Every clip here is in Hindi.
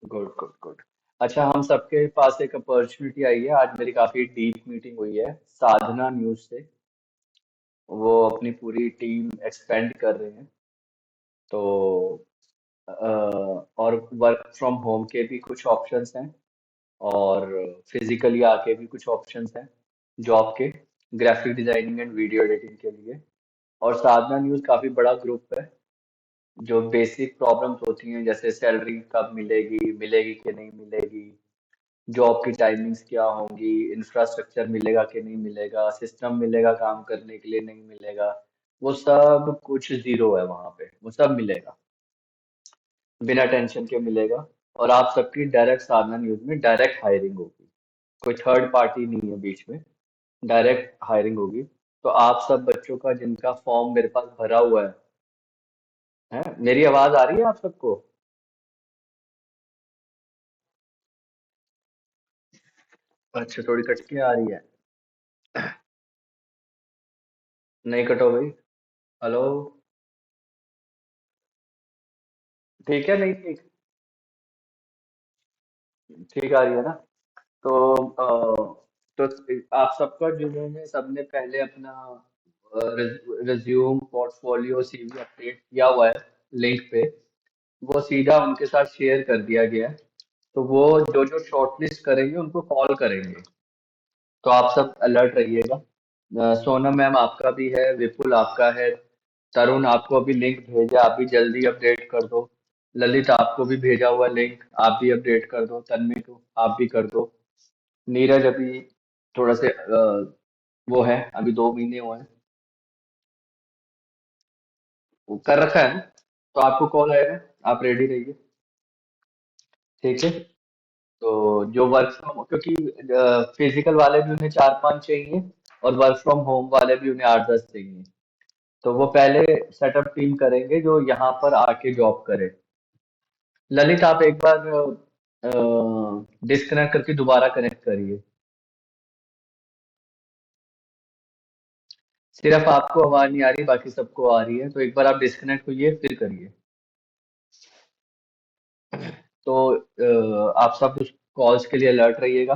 Good good good. अच्छा, हम सबके पास एक अपॉर्चुनिटी आई है। आज मेरी काफी डीप मीटिंग हुई है साधना न्यूज से। वो अपनी पूरी टीम एक्सपेंड कर रहे हैं। तो और वर्क फ्रॉम होम के भी कुछ ऑप्शंस हैं, और फिजिकली आके भी कुछ ऑप्शंस हैं जॉब के, graphic designing and video editing के लिए। और साधना न्यूज काफी बड़ा ग्रुप है। जो बेसिक प्रॉब्लम्स होती हैं, जैसे सैलरी कब मिलेगी, मिलेगी कि नहीं मिलेगी, जॉब की टाइमिंग्स क्या होंगी, इंफ्रास्ट्रक्चर मिलेगा कि नहीं मिलेगा, सिस्टम मिलेगा काम करने के लिए नहीं मिलेगा, वो सब कुछ जीरो है वहां पे। वो सब मिलेगा, बिना टेंशन के मिलेगा। और आप सबकी डायरेक्ट साधना न्यूज में डायरेक्ट हायरिंग होगी। कोई थर्ड पार्टी नहीं है बीच में, डायरेक्ट हायरिंग होगी। तो आप सब बच्चों का जिनका फॉर्म मेरे पास भरा हुआ है, मेरी आवाज आ रही है आप सबको? अच्छा, थोड़ी कट के आ रही है। नहीं कटो भाई। हेलो। ठीक है, नहीं ठीक? ठीक आ रही है ना? तो आप सबका जिन्होंने सबने पहले अपना रिज्यूम, पोर्टफोलियो, सीवी अपडेट किया हुआ है लिंक पे, वो सीधा उनके साथ शेयर कर दिया गया है। तो वो जो जो शॉर्टलिस्ट करेंगे उनको कॉल करेंगे। तो आप सब अलर्ट रहिएगा। सोनम मैम आपका भी है, विपुल आपका है, तरुण आपको अभी लिंक भेजा, आप भी जल्दी अपडेट कर दो। ललित आपको भी भेजा हुआ लिंक, आप भी अपडेट कर दो। तन्मय को आप भी कर दो। नीरज अभी थोड़ा से वो है, अभी 2 महीने हुए हैं, वो कर रखा है। तो आपको कॉल आएगा, आप रेडी रहिए। ठीक है। तो जो वर्क फ्रॉम, क्योंकि फिजिकल वाले भी उन्हें 4-5 चाहिए, और वर्क फ्रॉम होम वाले भी उन्हें 8-10 चाहिए। तो वो पहले सेटअप टीम करेंगे जो यहाँ पर आके जॉब करे। ललित आप एक बार डिस्कनेक्ट करके दोबारा कनेक्ट करिए। सिर्फ आपको आवाज नहीं आ रही, बाकी सबको आ रही है। तो एक बार आप डिस्कनेक्ट होइए फिर करिए। तो आप सब कुछ कॉल्स के लिए अलर्ट रहिएगा।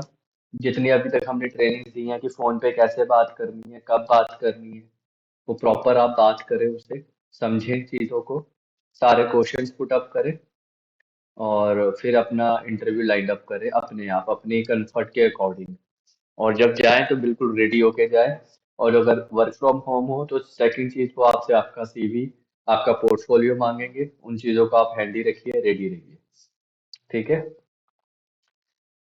जितनी अभी तक हमने ट्रेनिंग दी है कि फोन पे कैसे बात करनी है, कब बात करनी है, वो प्रॉपर आप बात करें उससे, समझें चीजों को, सारे क्वेश्चंस पुट अप करें, और फिर अपना इंटरव्यू लाइन अप करें अपने आप, अपने कंफर्ट के अकॉर्डिंग। और जब जाएं तो बिल्कुल रेडी होके जाएं। और अगर वर्क फ्रॉम होम हो तो सेकंड चीज वो आपसे आपका सीवी, आपका पोर्टफोलियो मांगेंगे। उन चीजों को आप हैंडी रखिए, रेडी रहिए। ठीक है।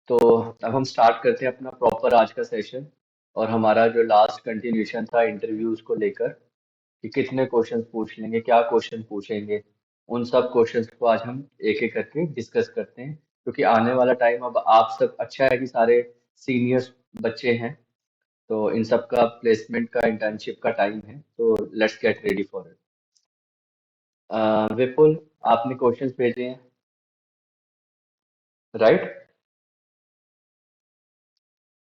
तो अब हम स्टार्ट करते हैं अपना प्रॉपर आज का सेशन। और हमारा जो लास्ट कंटिन्यूशन था इंटरव्यूज को लेकर, कि कितने क्वेश्चंस पूछ लेंगे, क्या क्वेश्चन पूछेंगे, उन सब क्वेश्चंस को आज हम एक एक करके डिस्कस करते हैं। क्योंकि आने वाला टाइम, अब आप सब, अच्छा है कि सारे सीनियर्स बच्चे हैं, तो इन सब का प्लेसमेंट का, इंटर्नशिप का टाइम है। तो let's get ready for it. Vipul, आपने क्वेश्चंस भेजे हैं, राइट?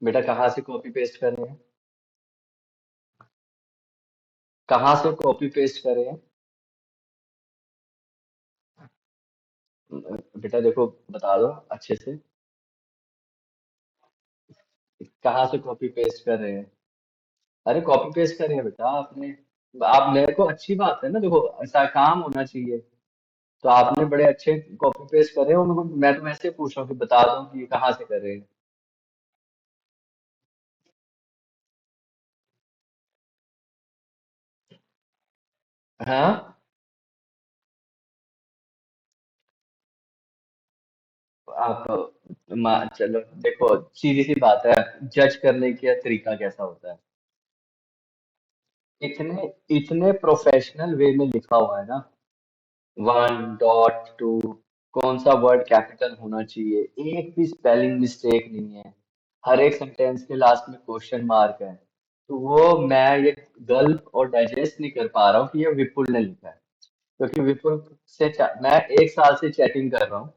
बेटा कहाँ से कॉपी पेस्ट कर रहे हैं? कहाँ से कॉपी पेस्ट कर रहे हैं? बेटा देखो, बता दो अच्छे से, कहाँ से कॉपी पेस्ट कर रहे हैं? अरे कॉपी पेस्ट कर रहे हैं बेटा आपने। आप, मेरे को अच्छी बात है ना, देखो ऐसा काम होना चाहिए। तो आपने बड़े अच्छे कॉपी पेस्ट कर रहे हो। मैं तो ऐसे पूछ रहा हूँ कि बता दो कि कहाँ से कर रहे हैं। हाँ। आप चलो देखो, सीधी सी बात है, जज करने का तरीका कैसा होता है। इतने इतने प्रोफेशनल वे में लिखा हुआ है ना, 1.2, कौन सा वर्ड कैपिटल होना चाहिए, एक भी स्पेलिंग मिस्टेक नहीं है, हर एक सेंटेंस के लास्ट में क्वेश्चन मार्क है। तो वो मैं ये गल्प और डाइजेस्ट नहीं कर पा रहा हूँ कि ये विपुल ने लिखा है। क्योंकि विपुल से मैं 1 साल से चैटिंग कर रहा हूँ,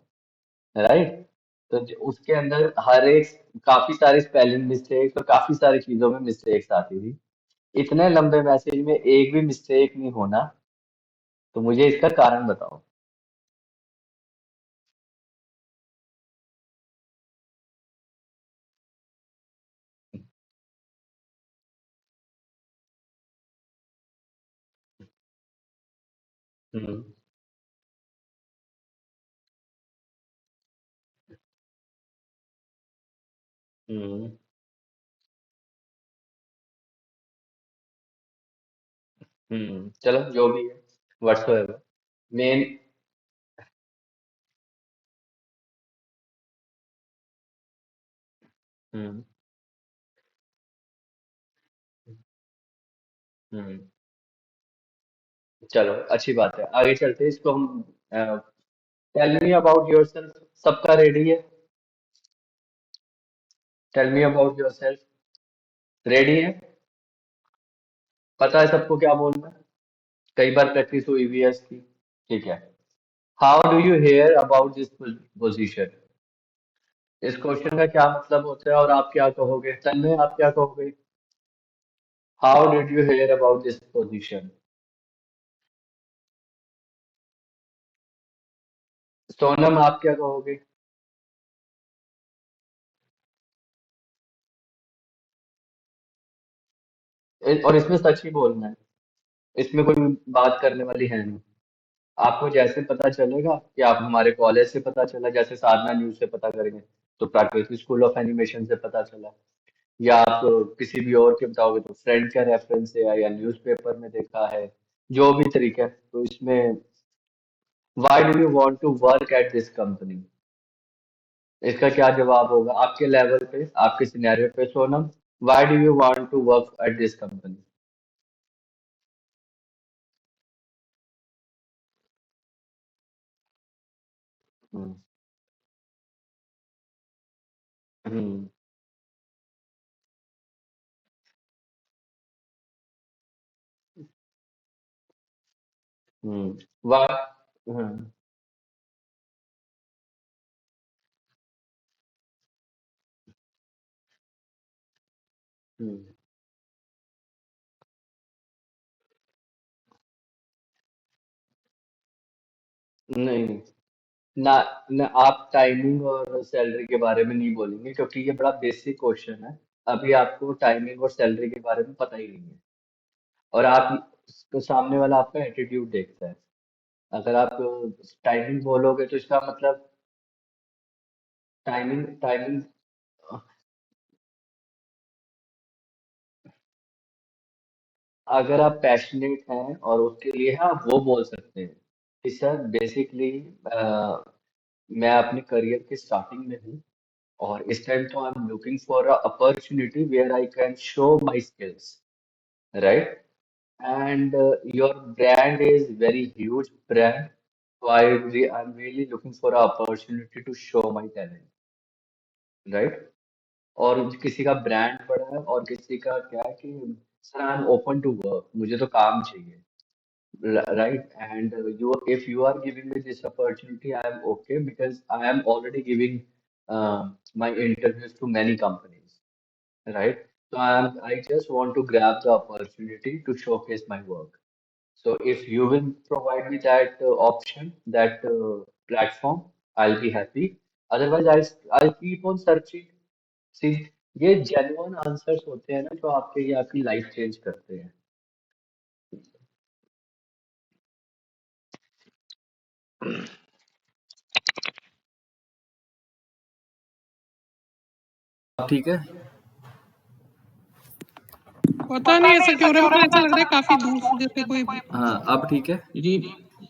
राइट? तो उसके अंदर हर एक, काफी सारी स्पेलिंग मिस्टेक्स और काफी सारी चीजों में मिस्टेक्स आती थी। इतने लंबे मैसेज में एक भी मिस्टेक नहीं होना, तो मुझे इसका कारण बताओ। हम्म। हम्म। चलो जो भी है, व्हाट्सएवर मेन। हम्म। हम्म। चलो अच्छी बात है, आगे चलते हैं इसको हम। Tell me about yourself. सबका रेडी है? Tell me about yourself. Ready है? पता है सबको क्या बोलना है? कई बार प्रैक्टिस हुई भी है इसकी। ठीक है। How do you hear about this position? इस क्वेश्चन का क्या मतलब होता है और आप क्या कहोगे? तन्मय, आप क्या कहोगे? How did you hear about this position? Sonam, आप क्या कहोगे? और इसमें सच ही बोलना है, इसमें कोई बात करने वाली है नहीं। आपको जैसे पता चलेगा कि आप हमारे कॉलेज से पता चला, जैसे साधना न्यूज से पता करेंगे, तो प्राकृतिक स्कूल ऑफ एनिमेशन से पता चला, या आप किसी भी और के बताओगे तो फ्रेंड का रेफरेंस है या न्यूज़पेपर में देखा है, जो भी तरीका है। तो इसमें why do you want to work at this company, इसका क्या जवाब होगा आपके लेवल पे, आपके सिनेरियो पे? Sonam, why do you want to work at this company? Hmm. Hmm. Hmm. वाह। हम्म। हम्म। नहीं, ना, ना आप टाइमिंग और सैलरी के बारे में नहीं बोलेंगे, क्योंकि ये बड़ा बेसिक क्वेश्चन है। अभी आपको टाइमिंग और सैलरी के बारे में पता ही नहीं है, और आप तो सामने वाला आपका एटीट्यूड देखता है। अगर आप टाइमिंग बोलोगे तो इसका मतलब टाइमिंग टाइमिंग अगर आप पैशनेट हैं और उसके लिए हैं, आप वो बोल सकते हैं कि सर बेसिकली मैं अपने करियर के स्टार्टिंग में हूँ, और इस टाइम तो I am looking for a opportunity where I can show my skills, right? And your brand is very huge brand, so I'm really looking for an opportunity to show my talent, right? और किसी का ब्रांड बड़ा है और किसी का क्या है कि sir I am open to work, मुझे तो काम चाहिए, right? And you, if you are giving me this opportunity, I am okay, because I am already giving my interviews to many companies, right? So I just want to grab the opportunity to showcase my work. So if you will provide me that option, that platform, I'll be happy. Otherwise, I'll keep on searching. See, ये genuine answers होते हैं ना, जो आपके ये आपकी लाइफ चेंज करते हैं। ठीक है। पता नहीं ऐसा क्यों हो रहा है, मेरे को ऐसा लग रहा है काफी दूर से जैसे कोई। हाँ, अब ठीक है। री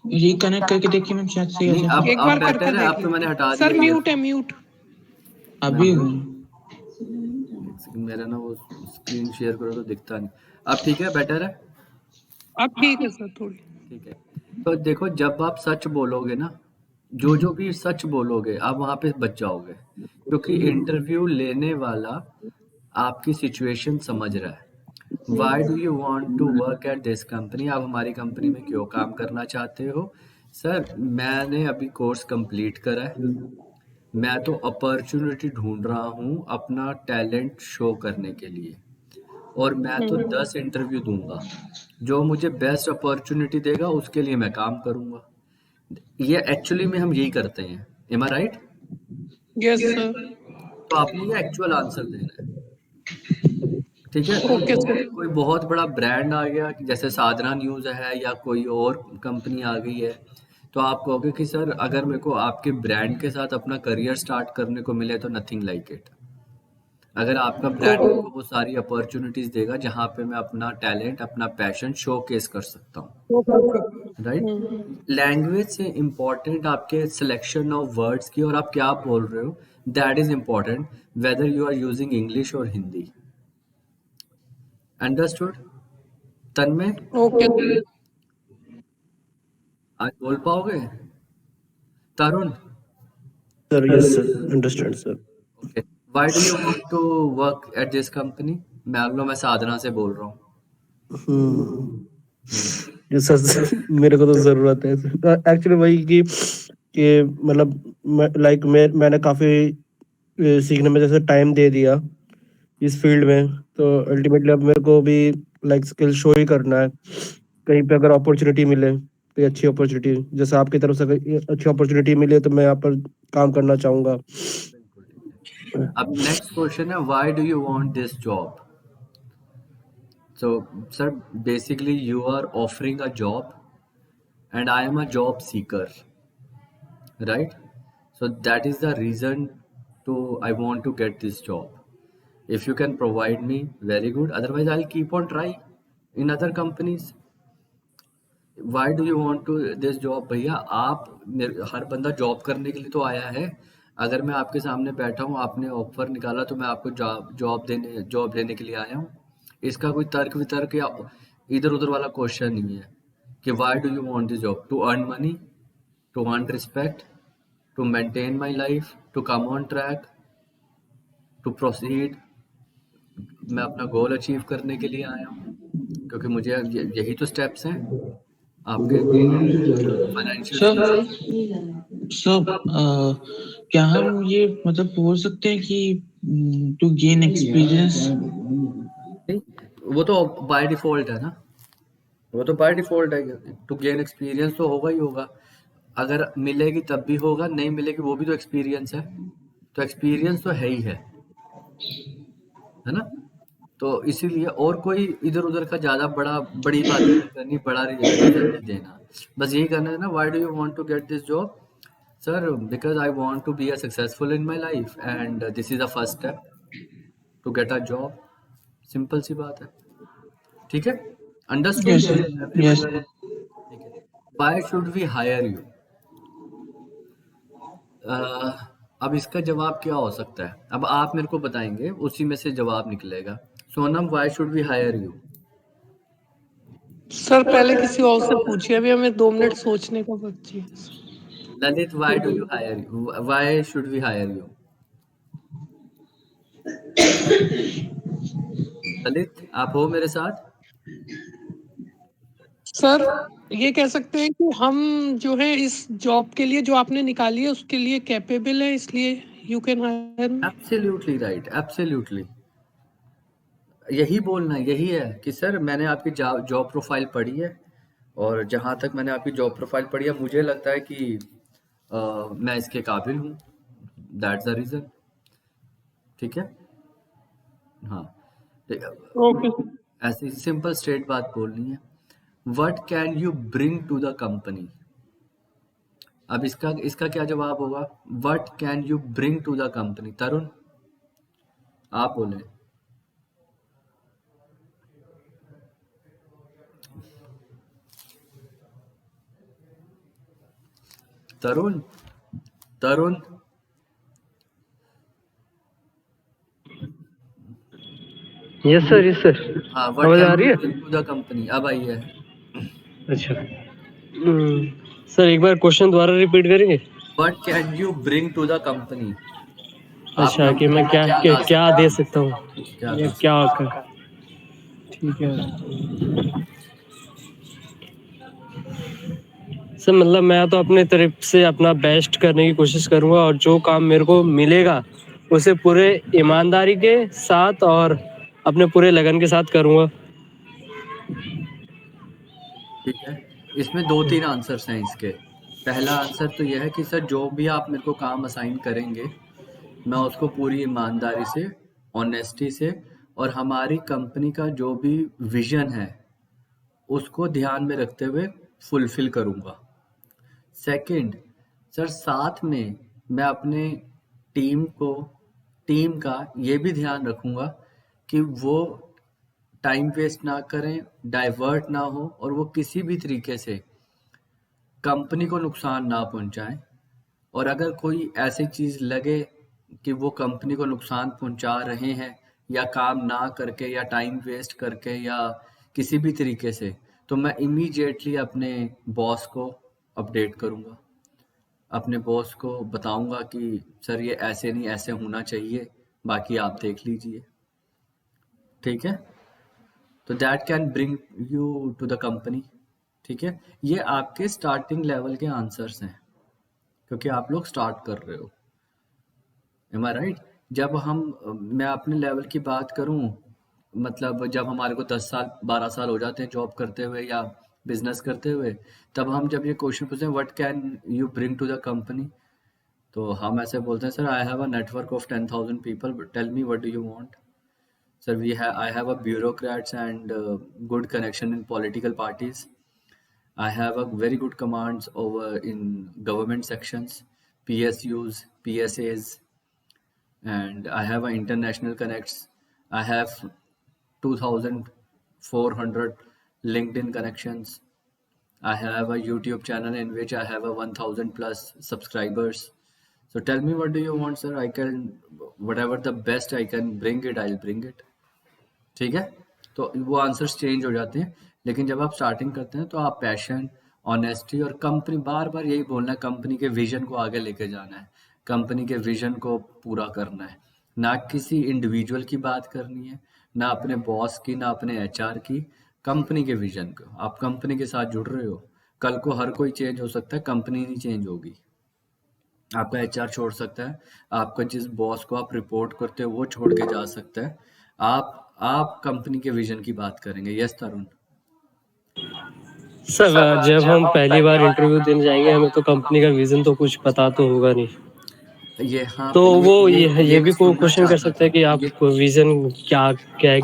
रिकनेक्ट करके देखिए मैम, शायद सही आ नहीं, जाए। अब एक अब बार बेटर करके है, देख अब तो मैंने लीजिए हटा सर, दिया म्यूट है, ईयरफोन। म्यूट। अभी एक सेकंड, मेरा ना वो स्क्रीन शेयर करो तो दिखता नहीं। अब ठीक है, बेटर है। अब ठीक है सर, थोड़ी। ठीक है। तो देखो, जब आप सच बोलोगे ना, जो जो भी सच बोलोगे आप वहां पे बच जाओगे, क्योंकि इंटरव्यू लेने वाला आपकी सिचुएशन समझ रहा है। Why do you want to work at this company, आप हमारी कंपनी में क्यों काम करना चाहते हो? सर, मैंने अभी कोर्स कंप्लीट करा है, मैं तो अपॉर्चुनिटी ढूंढ रहा हूँ अपना टैलेंट शो करने के लिए, और मैं तो 10 इंटरव्यू दूंगा, जो मुझे बेस्ट अपॉर्चुनिटी देगा उसके लिए मैं काम करूंगा। ये एक्चुअली में हम यही करते हैं। M I right? Yes sir. तो आपने ये एक्चुअल आंसर देना है। ठीक है। Okay sir. कोई बहुत बड़ा ब्रांड आ गया कि जैसे साधना न्यूज़ है या कोई और कंपनी आ गई है, तो आप कहोगे कि सर अगर मेरे को आपके ब्रांड के साथ अपना करियर स्टार्ट करने को मिले तो नथिंग लाइक इट। अगर आपका ब्रांड ओके। मेरे को वो सारी अपॉर्चुनिटीज देगा जहाँ पे मैं अपना टैलेंट, अपना पैशन शोकेस कर सकता हूँ, राइट। लैंग्वेज से इम्पोर्टेंट आपके सिलेक्शन ऑफ वर्ड्स की और आप क्या बोल रहे हो, that is important, whether you are using English और हिंदी। अंडरस्टूड तन्मय? ओके। आज बोल पाओगे? Tarun? Sir, yes, sir. Understand, sir. Okay. Why do you want to work at this company? मैं साधना से बोल रहा हूँ। Yes, sir. मेरे को तो जरूरत है एक्चुअली वही कि मतलब मैंने काफी सीखने में जैसे टाइम दे दिया इस फील्ड में, तो अल्टीमेटली अब मेरे को भी लाइक स्किल शो ही करना है। कहीं पे अगर अपॉर्चुनिटी मिले, कोई अच्छी अपॉर्चुनिटी, जैसे आपकी तरफ से कोई अच्छी अपॉर्चुनिटी मिले तो मैं यहाँ पर काम करना चाहूंगा। बिल्कुल ठीक है। अब नेक्स्ट क्वेश्चन है, why do you want this job? So, sir, basically you are offering a job and I am a job seeker, right? So that is the reason to I want to get this job. If you can provide me, very good. Otherwise, I'll keep on trying in other companies. Why do you want to this job? भैया हर बंदा जॉब करने के लिए तो आया है। अगर मैं आपके सामने बैठा हूँ, आपने ऑफर निकाला तो मैं आपको जॉब लेने के लिए आया हूँ। इसका कोई तर्क वितर्क या इधर उधर वाला क्वेश्चन नहीं है कि why do you want this job? To earn money, to earn respect, to maintain my life, to come on track, to proceed. मैं अपना गोल अचीव करने के लिए आया हूँ, क्योंकि मुझे यही तो स्टेप्स हैं आपके फाइनेंशियल। क्या हम ये मतलब बोल सकते हैं कि टू गेन एक्सपीरियंस? वो तो बाय डिफॉल्ट है ना, वो तो बाय डिफॉल्ट है। टू गेन एक्सपीरियंस तो होगा ही होगा। अगर मिलेगी तब भी होगा, नहीं मिलेगी वो भी तो एक्सपीरियंस है। तो एक्सपीरियंस तो है ही है ना। तो इसीलिए और कोई इधर उधर का ज्यादा बड़ी बात नहीं करनी, बड़ा रीजन नहीं देना। बस यही करना है ना, why do you want to get this job? Sir because I want to be a successful in my life and this is the first step to get a job. Simple सी बात है। ठीक है, understood? Yes. Why should we hire you? अब इसका जवाब क्या हो सकता है? अब आप मेरे को बताएंगे, उसी में से जवाब निकलेगा। Sonam, why should we hire you? Sir पहले किसी और से पूछिए, अभी हमें 2 मिनट सोचने का वक्त चाहिए। Lalit, why do you hire you? Why should we hire you? Lalit, आप हो मेरे साथ? सर ये कह सकते हैं कि हम जो है इस जॉब के लिए जो आपने निकाली है उसके लिए कैपेबल है, इसलिए you can hire me. Absolutely right, absolutely यही बोलना है, यही है कि सर मैंने आपकी जॉब प्रोफाइल पढ़ी है, और जहाँ तक मैंने आपकी जॉब प्रोफाइल पढ़ी है मुझे लगता है कि मैं इसके काबिल हूँ। That's the reason. ठीक है, हाँ। ओके। ऐसी सिंपल स्ट्रेट बात बोलनी है। What can you bring to the company? अब इसका क्या जवाब होगा? What can you bring to the company? Tarun, आप बोले। Tarun, Tarun, yes sir, yes sir. हाँ, आवाज आ रही है? टू द कंपनी अब आई है। अच्छा सर, एक बार क्वेश्चन दोबारा रिपीट करेंगे? What can you bring to the company? अच्छा, कि मैं क्या दे सकता हूँ या क्या कर। ठीक है सर, मतलब मैं तो अपने तरफ से अपना बेस्ट करने की कोशिश करूंगा, और जो काम मेरे को मिलेगा उसे पूरे ईमानदारी के साथ और अपने पूरे लगन के साथ करूंगा। ठीक है, इसमें 2-3 आंसर्स हैं इसके। पहला आंसर तो यह है कि सर जो भी आप मेरे को काम असाइन करेंगे मैं उसको पूरी ईमानदारी से, ऑनेस्टी से और हमारी कंपनी का जो भी विजन है उसको ध्यान में रखते हुए फुलफिल करूँगा। सेकंड सर, साथ में मैं अपने टीम का ये भी ध्यान रखूँगा कि वो टाइम वेस्ट ना करें, डाइवर्ट ना हो और वो किसी भी तरीके से कंपनी को नुकसान ना पहुंचाएं। और अगर कोई ऐसी चीज़ लगे कि वो कंपनी को नुकसान पहुंचा रहे हैं या काम ना करके या टाइम वेस्ट करके या किसी भी तरीके से, तो मैं इमीडिएटली अपने बॉस को अपडेट करूंगा, अपने बॉस को बताऊंगा कि सर ये ऐसे नहीं, ऐसे होना चाहिए, बाकी आप देख लीजिए। ठीक है, तो that can bring you to the company. ठीक है, ये आपके स्टार्टिंग लेवल के आंसर्स हैं क्योंकि आप लोग स्टार्ट कर रहे हो। M I right? जब मैं अपने लेवल की बात करूं, मतलब जब हमारे को 10 साल 12 साल हो जाते हैं जॉब करते हुए या बिजनेस करते हुए, तब हम जब ये क्वेश्चन पूछते हैं what can you bring to the company, तो हम ऐसे बोलते हैं sir I have a network of 10,000 people, tell me what do you want. Sir I have a bureaucrats and good connection in political parties. I have a very good commands over in government sections, PSUs, PSAs, and I have a international connects. I have 2,400 LinkedIn connections. I have a YouTube channel in which I have a 1,000 plus subscribers. So tell me what do you want, sir? I can, whatever the best I can bring it, I'll bring it. ठीक है, तो वो आंसर्स चेंज हो जाते हैं। लेकिन जब आप स्टार्टिंग करते हैं तो आप पैशन, ऑनेस्टी और कंपनी, बार बार यही बोलना है, कंपनी के विजन को आगे लेके जाना है, कंपनी के विजन को पूरा करना है, ना किसी इंडिविजुअल की बात करनी है, ना अपने बॉस की, ना अपने एचआर की, कंपनी के विजन को। आप कंपनी के साथ जुड़ रहे हो, कल को हर कोई चेंज हो सकता है, कंपनी नहीं चेंज होगी। आपका एचआर छोड़ सकता है, आपका जिस बॉस को आप रिपोर्ट करते हो वो छोड़ के जा सकता है, आप कंपनी के विजन की बात करेंगे। यस तरुण? सर जब हम पहली बार इंटरव्यू देने जाएंगे हमें तो कंपनी का विजन तो कुछ पता तो होगा नहीं, ये हाँ, तो वो ये भी कोई सुनना क्वेश्चन कर चाहता सकता है कि आप विजन क्या क्या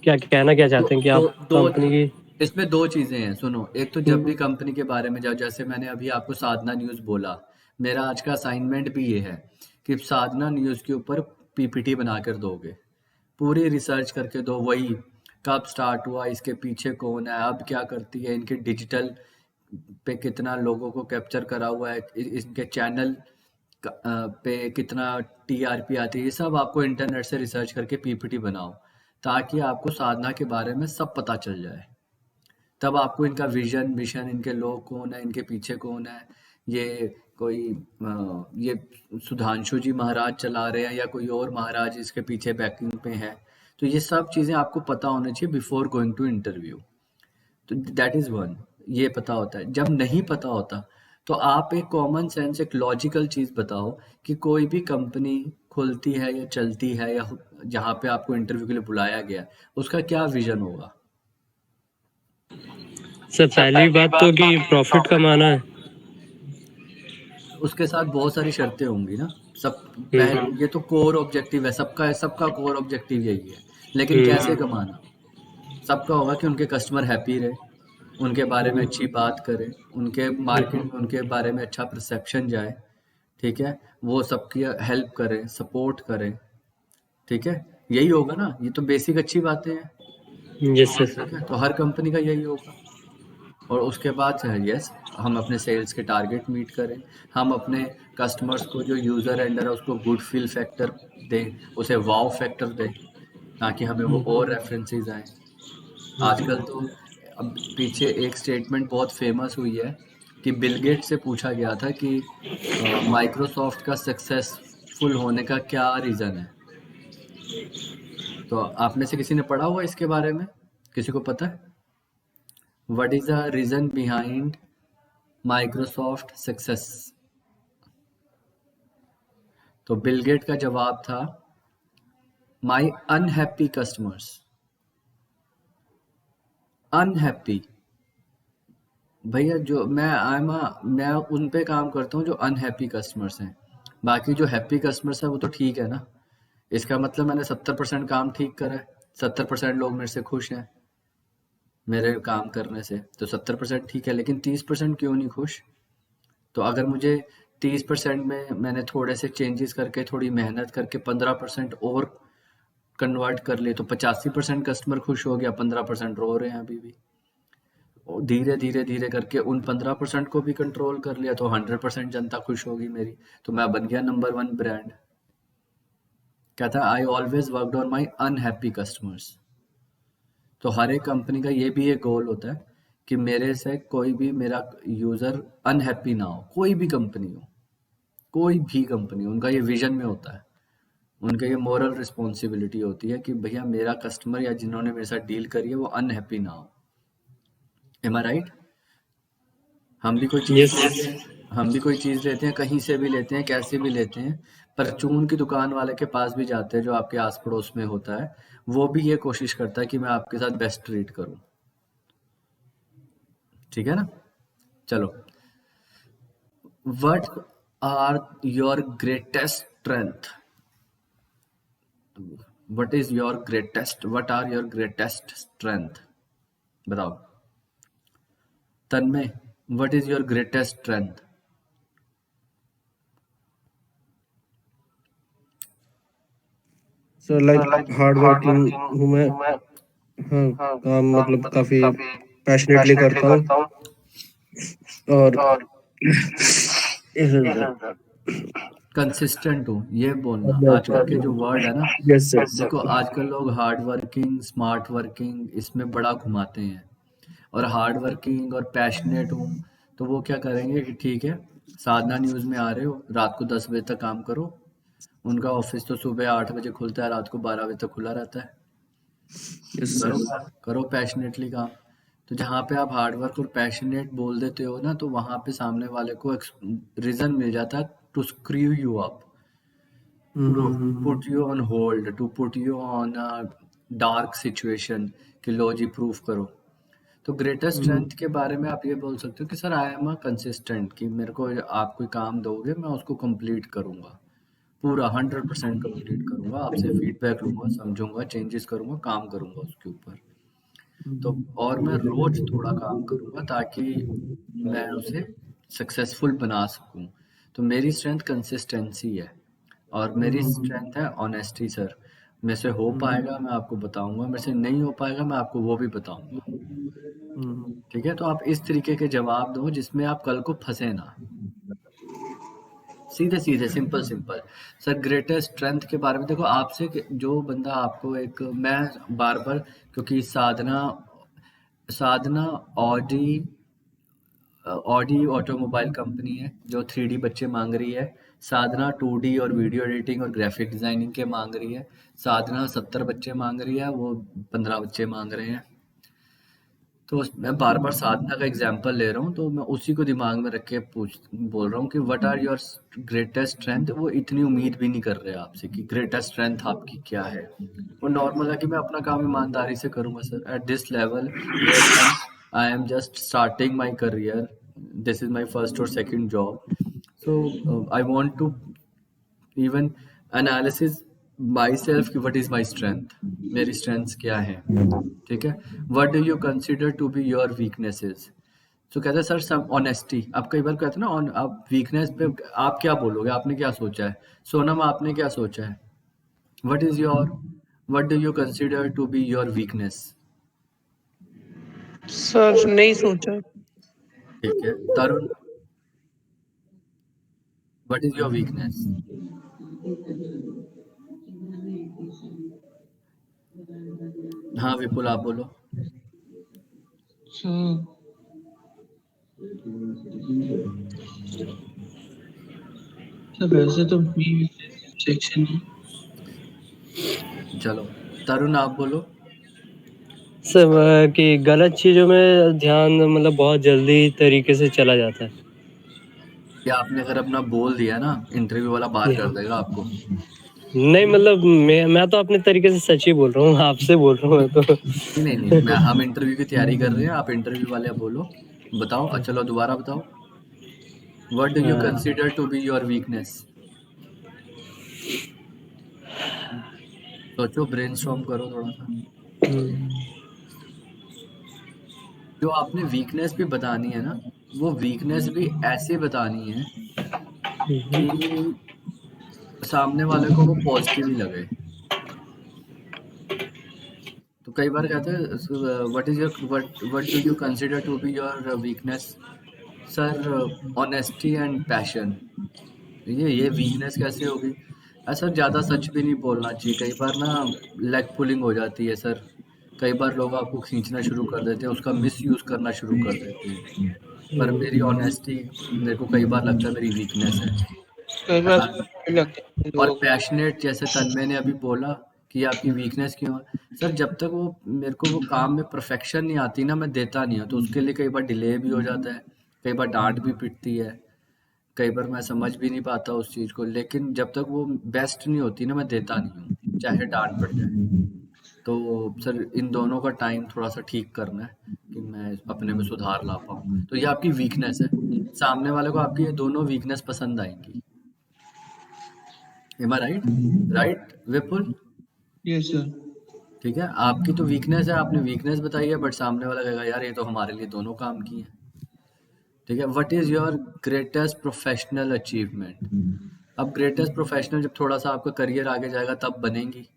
क्या कहना क्या चाहते हैं कि आप कंपनी की। इसमें दो चीजें हैं, सुनो। एक तो जब भी कंपनी के बारे में जैसे मैंने अभी आपको साधना न्यूज बोला, मेरा आज का असाइनमेंट भी ये है कि साधना न्यूज के ऊपर पीपीटी बनाकर दोगे, पूरी रिसर्च करके दो, वही कब स्टार्ट हुआ, इसके पीछे कौन है, अब क्या करती है, इनके डिजिटल पे कितना लोगों को कैप्चर करा हुआ है, इनके चैनल पे कितना टीआरपी आती है, ये सब आपको इंटरनेट से रिसर्च करके पीपीटी बनाओ ताकि आपको साधना के बारे में सब पता चल जाए। तब आपको इनका विजन, मिशन, इनके लोग कौन है, इनके पीछे कौन है, ये कोई ये सुधांशु जी महाराज चला रहे हैं या कोई और महाराज इसके पीछे बैकिंग पे है, तो ये सब चीजें आपको पता होनी चाहिए बिफोर गोइंग टू इंटरव्यू। तो दैट इज वन, ये पता होता है। जब नहीं पता होता तो आप एक कॉमन सेंस, एक लॉजिकल चीज बताओ कि कोई भी कंपनी खुलती है या चलती है या जहाँ पे आपको इंटरव्यू के लिए बुलाया गया, उसका क्या विजन होगा? सर पहली बात तो कि प्रॉफिट कमाना है, उसके साथ बहुत सारी शर्तें होंगी ना। ये तो कोर ऑब्जेक्टिव है सबका कोर ऑब्जेक्टिव यही है। लेकिन कैसे कमाना? सबका होगा कि उनके कस्टमर हैप्पी रहे, उनके बारे में अच्छी बात करें, उनके मार्केट में उनके बारे में अच्छा परसेप्शन जाए, ठीक है, वो सबकी हेल्प करें, सपोर्ट करें, ठीक है, यही होगा ना। ये तो बेसिक अच्छी बातें हैं। Yes sir. तो हर कंपनी का यही होगा। और उसके बाद यस, हम अपने सेल्स के टारगेट मीट करें, हम अपने कस्टमर्स को, जो यूजर एंडर है, उसको गुड फील फैक्टर दें, उसे वाव फैक्टर दें, ताकि हमें वो और रेफरेंसेस आए। आजकल तो अब पीछे एक स्टेटमेंट बहुत फेमस हुई है कि बिल गेट से पूछा गया था कि माइक्रोसॉफ्ट का सक्सेसफुल होने का क्या रीजन है। तो आप में से किसी ने पढ़ा हुआ इसके बारे में? किसी को पता है what is the reason behind Microsoft success? तो बिल गेट का जवाब था माई अनहैप्पी कस्टमर्स। अनहैप्पी भैया, जो मैं उन पे काम करता हूँ जो अनहैप्पी कस्टमर्स हैं। बाकी जो हैप्पी कस्टमर्स हैं वो तो ठीक है ना। इसका मतलब मैंने 70% काम ठीक करा है। 70% लोग मेरे से खुश हैं मेरे काम करने से, तो 70% ठीक है, लेकिन 30% क्यों नहीं खुश? तो अगर मुझे 30% में मैंने थोड़े से चेंजेस करके, थोड़ी मेहनत करके 15% और कन्वर्ट कर लिए, तो 85% कस्टमर खुश हो गया, 15% रो रहे हैं अभी भी। और धीरे धीरे धीरे करके उन 15% को भी कंट्रोल कर लिया, तो 100% जनता खुश होगी मेरी, तो मैं बन गया नंबर 1 ब्रांड। कहता है I always worked on my unhappy customers. तो हर एक कंपनी का ये भी एक गोल होता है कि मेरे से कोई भी मेरा यूजर अनहैप्पी ना हो, कोई भी कंपनी हो, कोई भी कंपनी, उनका ये विजन में होता है, उनका ये मोरल रिस्पॉन्सिबिलिटी होती है कि भैया मेरा कस्टमर या जिन्होंने मेरे साथ डील करी है वो अनहैप्पी ना हो। M I right? हम भी कोई चीज Yes. लेते हैं, हम भी कोई चीज लेते हैं, कहीं से भी लेते हैं, कैसे भी लेते हैं, परचून की दुकान वाले के पास भी जाते हैं जो आपके आस पड़ोस में होता है, वो भी ये कोशिश करता है कि मैं आपके साथ बेस्ट ट्रीट करूं। ठीक है ना? चलो, what are your greatest strength? What are your greatest strength? बताओ Tanmay, what is your greatest strength? Sir like hard working हूँ मैं। हाँ, काम मतलब काफी पैशनेटली करता हूँ और कंसिस्टेंट हूँ, ये बोलना। आजकल के जो वर्ड है ना, यस सर। देखो आजकल लोग हार्ड वर्किंग, स्मार्ट वर्किंग इसमें बड़ा घुमाते हैं, और हार्ड वर्किंग और पैशनेट हूँ, तो वो क्या करेंगे कि ठीक है, साधना न्यूज़ में आ रहे हो, रात को 10 बजे तक काम करो। उनका ऑफिस तो सुबह 8 बजे खुलता है, रात को 12 बजे तक खुला रहता है। Yes sir. करो पैशनेटली काम। तो जहाँ पे आप हार्ड वर्क और पैशनेट बोल देते हो ना, तो वहाँ पे सामने वाले को रीजन मिल जाता है to screw you up, put you on hold, to put you on a dark situation कि लो जी प्रूफ करो। तो ग्रेटेस्ट स्ट्रेंथ के बारे में आप ये बोल सकते हो कि sir I am a consistent, कि मेरे को आप कोई काम दोगे मैं उसको कंप्लीट करूंगा, पूरा 100% कंप्लीट करूंगा, आपसे फीडबैक लूंगा, समझूंगा, चेंजेस करूंगा, काम करूंगा उसके ऊपर। तो और मैं रोज थोड़ा काम करूंगा ताकि मैं उसे सक्सेसफुल बना सकूं। तो मेरी स्ट्रेंथ कंसिस्टेंसी है, और मेरी स्ट्रेंथ है ऑनेस्टी। सर मेरे से हो पाएगा मैं आपको बताऊंगा, मेरे से नहीं हो पाएगा मैं आपको वो भी बताऊंगा। ठीक है? तो आप इस तरीके के जवाब दो जिसमें आप कल को फंसे ना, सीधे सीधे, simple simple. Sir greatest strength के बारे में देखो, आपसे जो बंदा आपको एक, मैं बार बार, क्योंकि साधना ऑडी ऑटोमोबाइल कंपनी है जो 3D बच्चे मांग रही है, साधना 2D और वीडियो एडिटिंग और ग्राफिक डिजाइनिंग के मांग रही है, साधना 70 बच्चे मांग रही है, वो 15 बच्चे मांग रहे हैं। तो मैं बार बार साधना का एग्जांपल ले रहा हूँ, तो मैं उसी को दिमाग में रख के बोल रहा हूँ कि what are your greatest strength. वो इतनी उम्मीद भी नहीं कर रहे आपसे कि ग्रेटेस्ट स्ट्रेंथ आपकी क्या है। वो नॉर्मल है कि मैं अपना काम ईमानदारी से करूंगा sir, at this level I am just starting my career, this is my first और second job, so I want to even analysis myself कि व्हाट इज माई स्ट्रेंथ, मेरी स्ट्रेंथ्स क्या है। ठीक है? What do you consider to be your weaknesses? तो कहते हैं सर सब ऑनेस्टी। आप कई बार कहते हैं ना, आप वीकनेस पे आप क्या बोलोगे, आपने क्या सोचा है? सोनम आपने क्या सोचा है? What do you consider to be your weakness? Sir नहीं सोचा। ठीक है। Tarun, what is your weakness? हाँ विपुल आप बोलो। वैसे तो सेक्शन है। चलो तरुण आप बोलो। सर कि गलत चीज़ों में ध्यान मतलब बहुत जल्दी तरीके से चला जाता है। या आपने अगर अपना बोल दिया ना, इंटरव्यू वाला बाहर कर देगा आपको। नहीं मतलब मैं तो अपने तरीके से सच ही बोल रहा हूँ, आपसे बोल रहा हूँ तो। नहीं हम इंटरव्यू की तैयारी कर रहे हैं, आप इंटरव्यू वाले बोलो, बताओ। चलो दोबारा बताओ। What do you consider to be your weakness? सोचो, ब्रेनस्टॉर्म करो थोड़ा सा। जो आपने वीकनेस भी बतानी है ना, वो वीकनेस भी ऐसे बतानी है कि सामने वाले को वो पॉजिटिव ही लगे। तो कई बार कहते हैं what do you consider to be your weakness? Sir, honesty and passion. ये वीकनेस कैसे होगी? सर, ज़्यादा सच भी नहीं बोलना चाहिए। कई बार ना लेग पुलिंग हो जाती है सर। कई बार लोग आपको खींचना शुरू कर देते हैं, उसका मिस यूज़ करना शुरू कर देते हैं। पर मेरी ऑनेस्टी मेरे को कई बार लगता है मेरी वीकनेस है। कई बार लगता है और लोग पैशनेट, जैसे तन्मय ने अभी बोला कि आपकी वीकनेस क्यों है? सर, जब तक वो मेरे को वो काम में परफेक्शन नहीं आती ना, मैं देता नहीं हूँ। तो उसके लिए कई बार डिले भी हो जाता है, कई बार डांट भी पिटती है, कई बार मैं समझ भी नहीं पाता उस चीज़ को। लेकिन जब तक वो बेस्ट नहीं होती ना, मैं देता नहीं हूँ, चाहे डांट पड़ जाए। तो सर, इन दोनों का टाइम थोड़ा सा ठीक करना है कि मैं अपने में सुधार ला पाऊँ। तो ये आपकी वीकनेस है। सामने वाले को आपकी ये दोनों वीकनेस पसंद आएंगी। Am I right? Right Vipul? Yes sir. ठीक है, आपकी तो वीकनेस है, आपने वीकनेस बताई है, बट सामने वाला कहेगा यार ये तो हमारे लिए दोनों काम की है। ठीक है, what is your greatest professional achievement? अब ग्रेटेस्ट प्रोफेशनल जब थोड़ा सा आपका करियर आगे जाएगा तब बनेंगी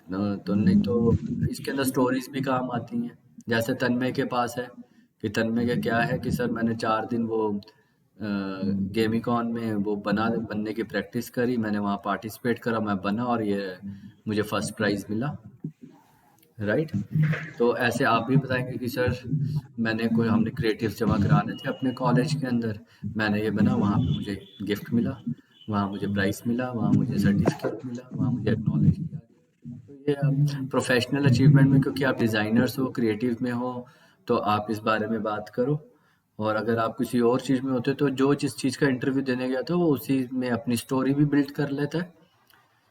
तो, नहीं तो इसके अंदर स्टोरीज भी काम आती हैं। जैसे तन्मय के पास है कि तन्मय का क्या है कि सर मैंने 4 दिन वो गेमिकॉन में वो बनने की प्रैक्टिस करी, मैंने वहाँ पार्टिसिपेट करा, मैं बना और ये मुझे फर्स्ट प्राइज मिला। राइट? तो ऐसे आप भी बताएंगे कि सर हमने क्रिएटिव जमा कराने थे अपने कॉलेज के अंदर, मैंने ये बना, वहाँ पे मुझे गिफ्ट मिला, वहाँ मुझे प्राइज मिला, वहाँ मुझे सर्टिफिकेट मिला, वहाँ मुझे एक्नॉलेज किया गया। तो ये आप प्रोफेशनल अचीवमेंट में, क्योंकि आप डिज़ाइनर्स हो, क्रिएटिव में हो, तो आप इस बारे में बात करो। और अगर आप किसी और चीज़ में होते तो जो जिस चीज़ का इंटरव्यू देने गया था वो उसी में अपनी स्टोरी भी बिल्ड कर लेता है,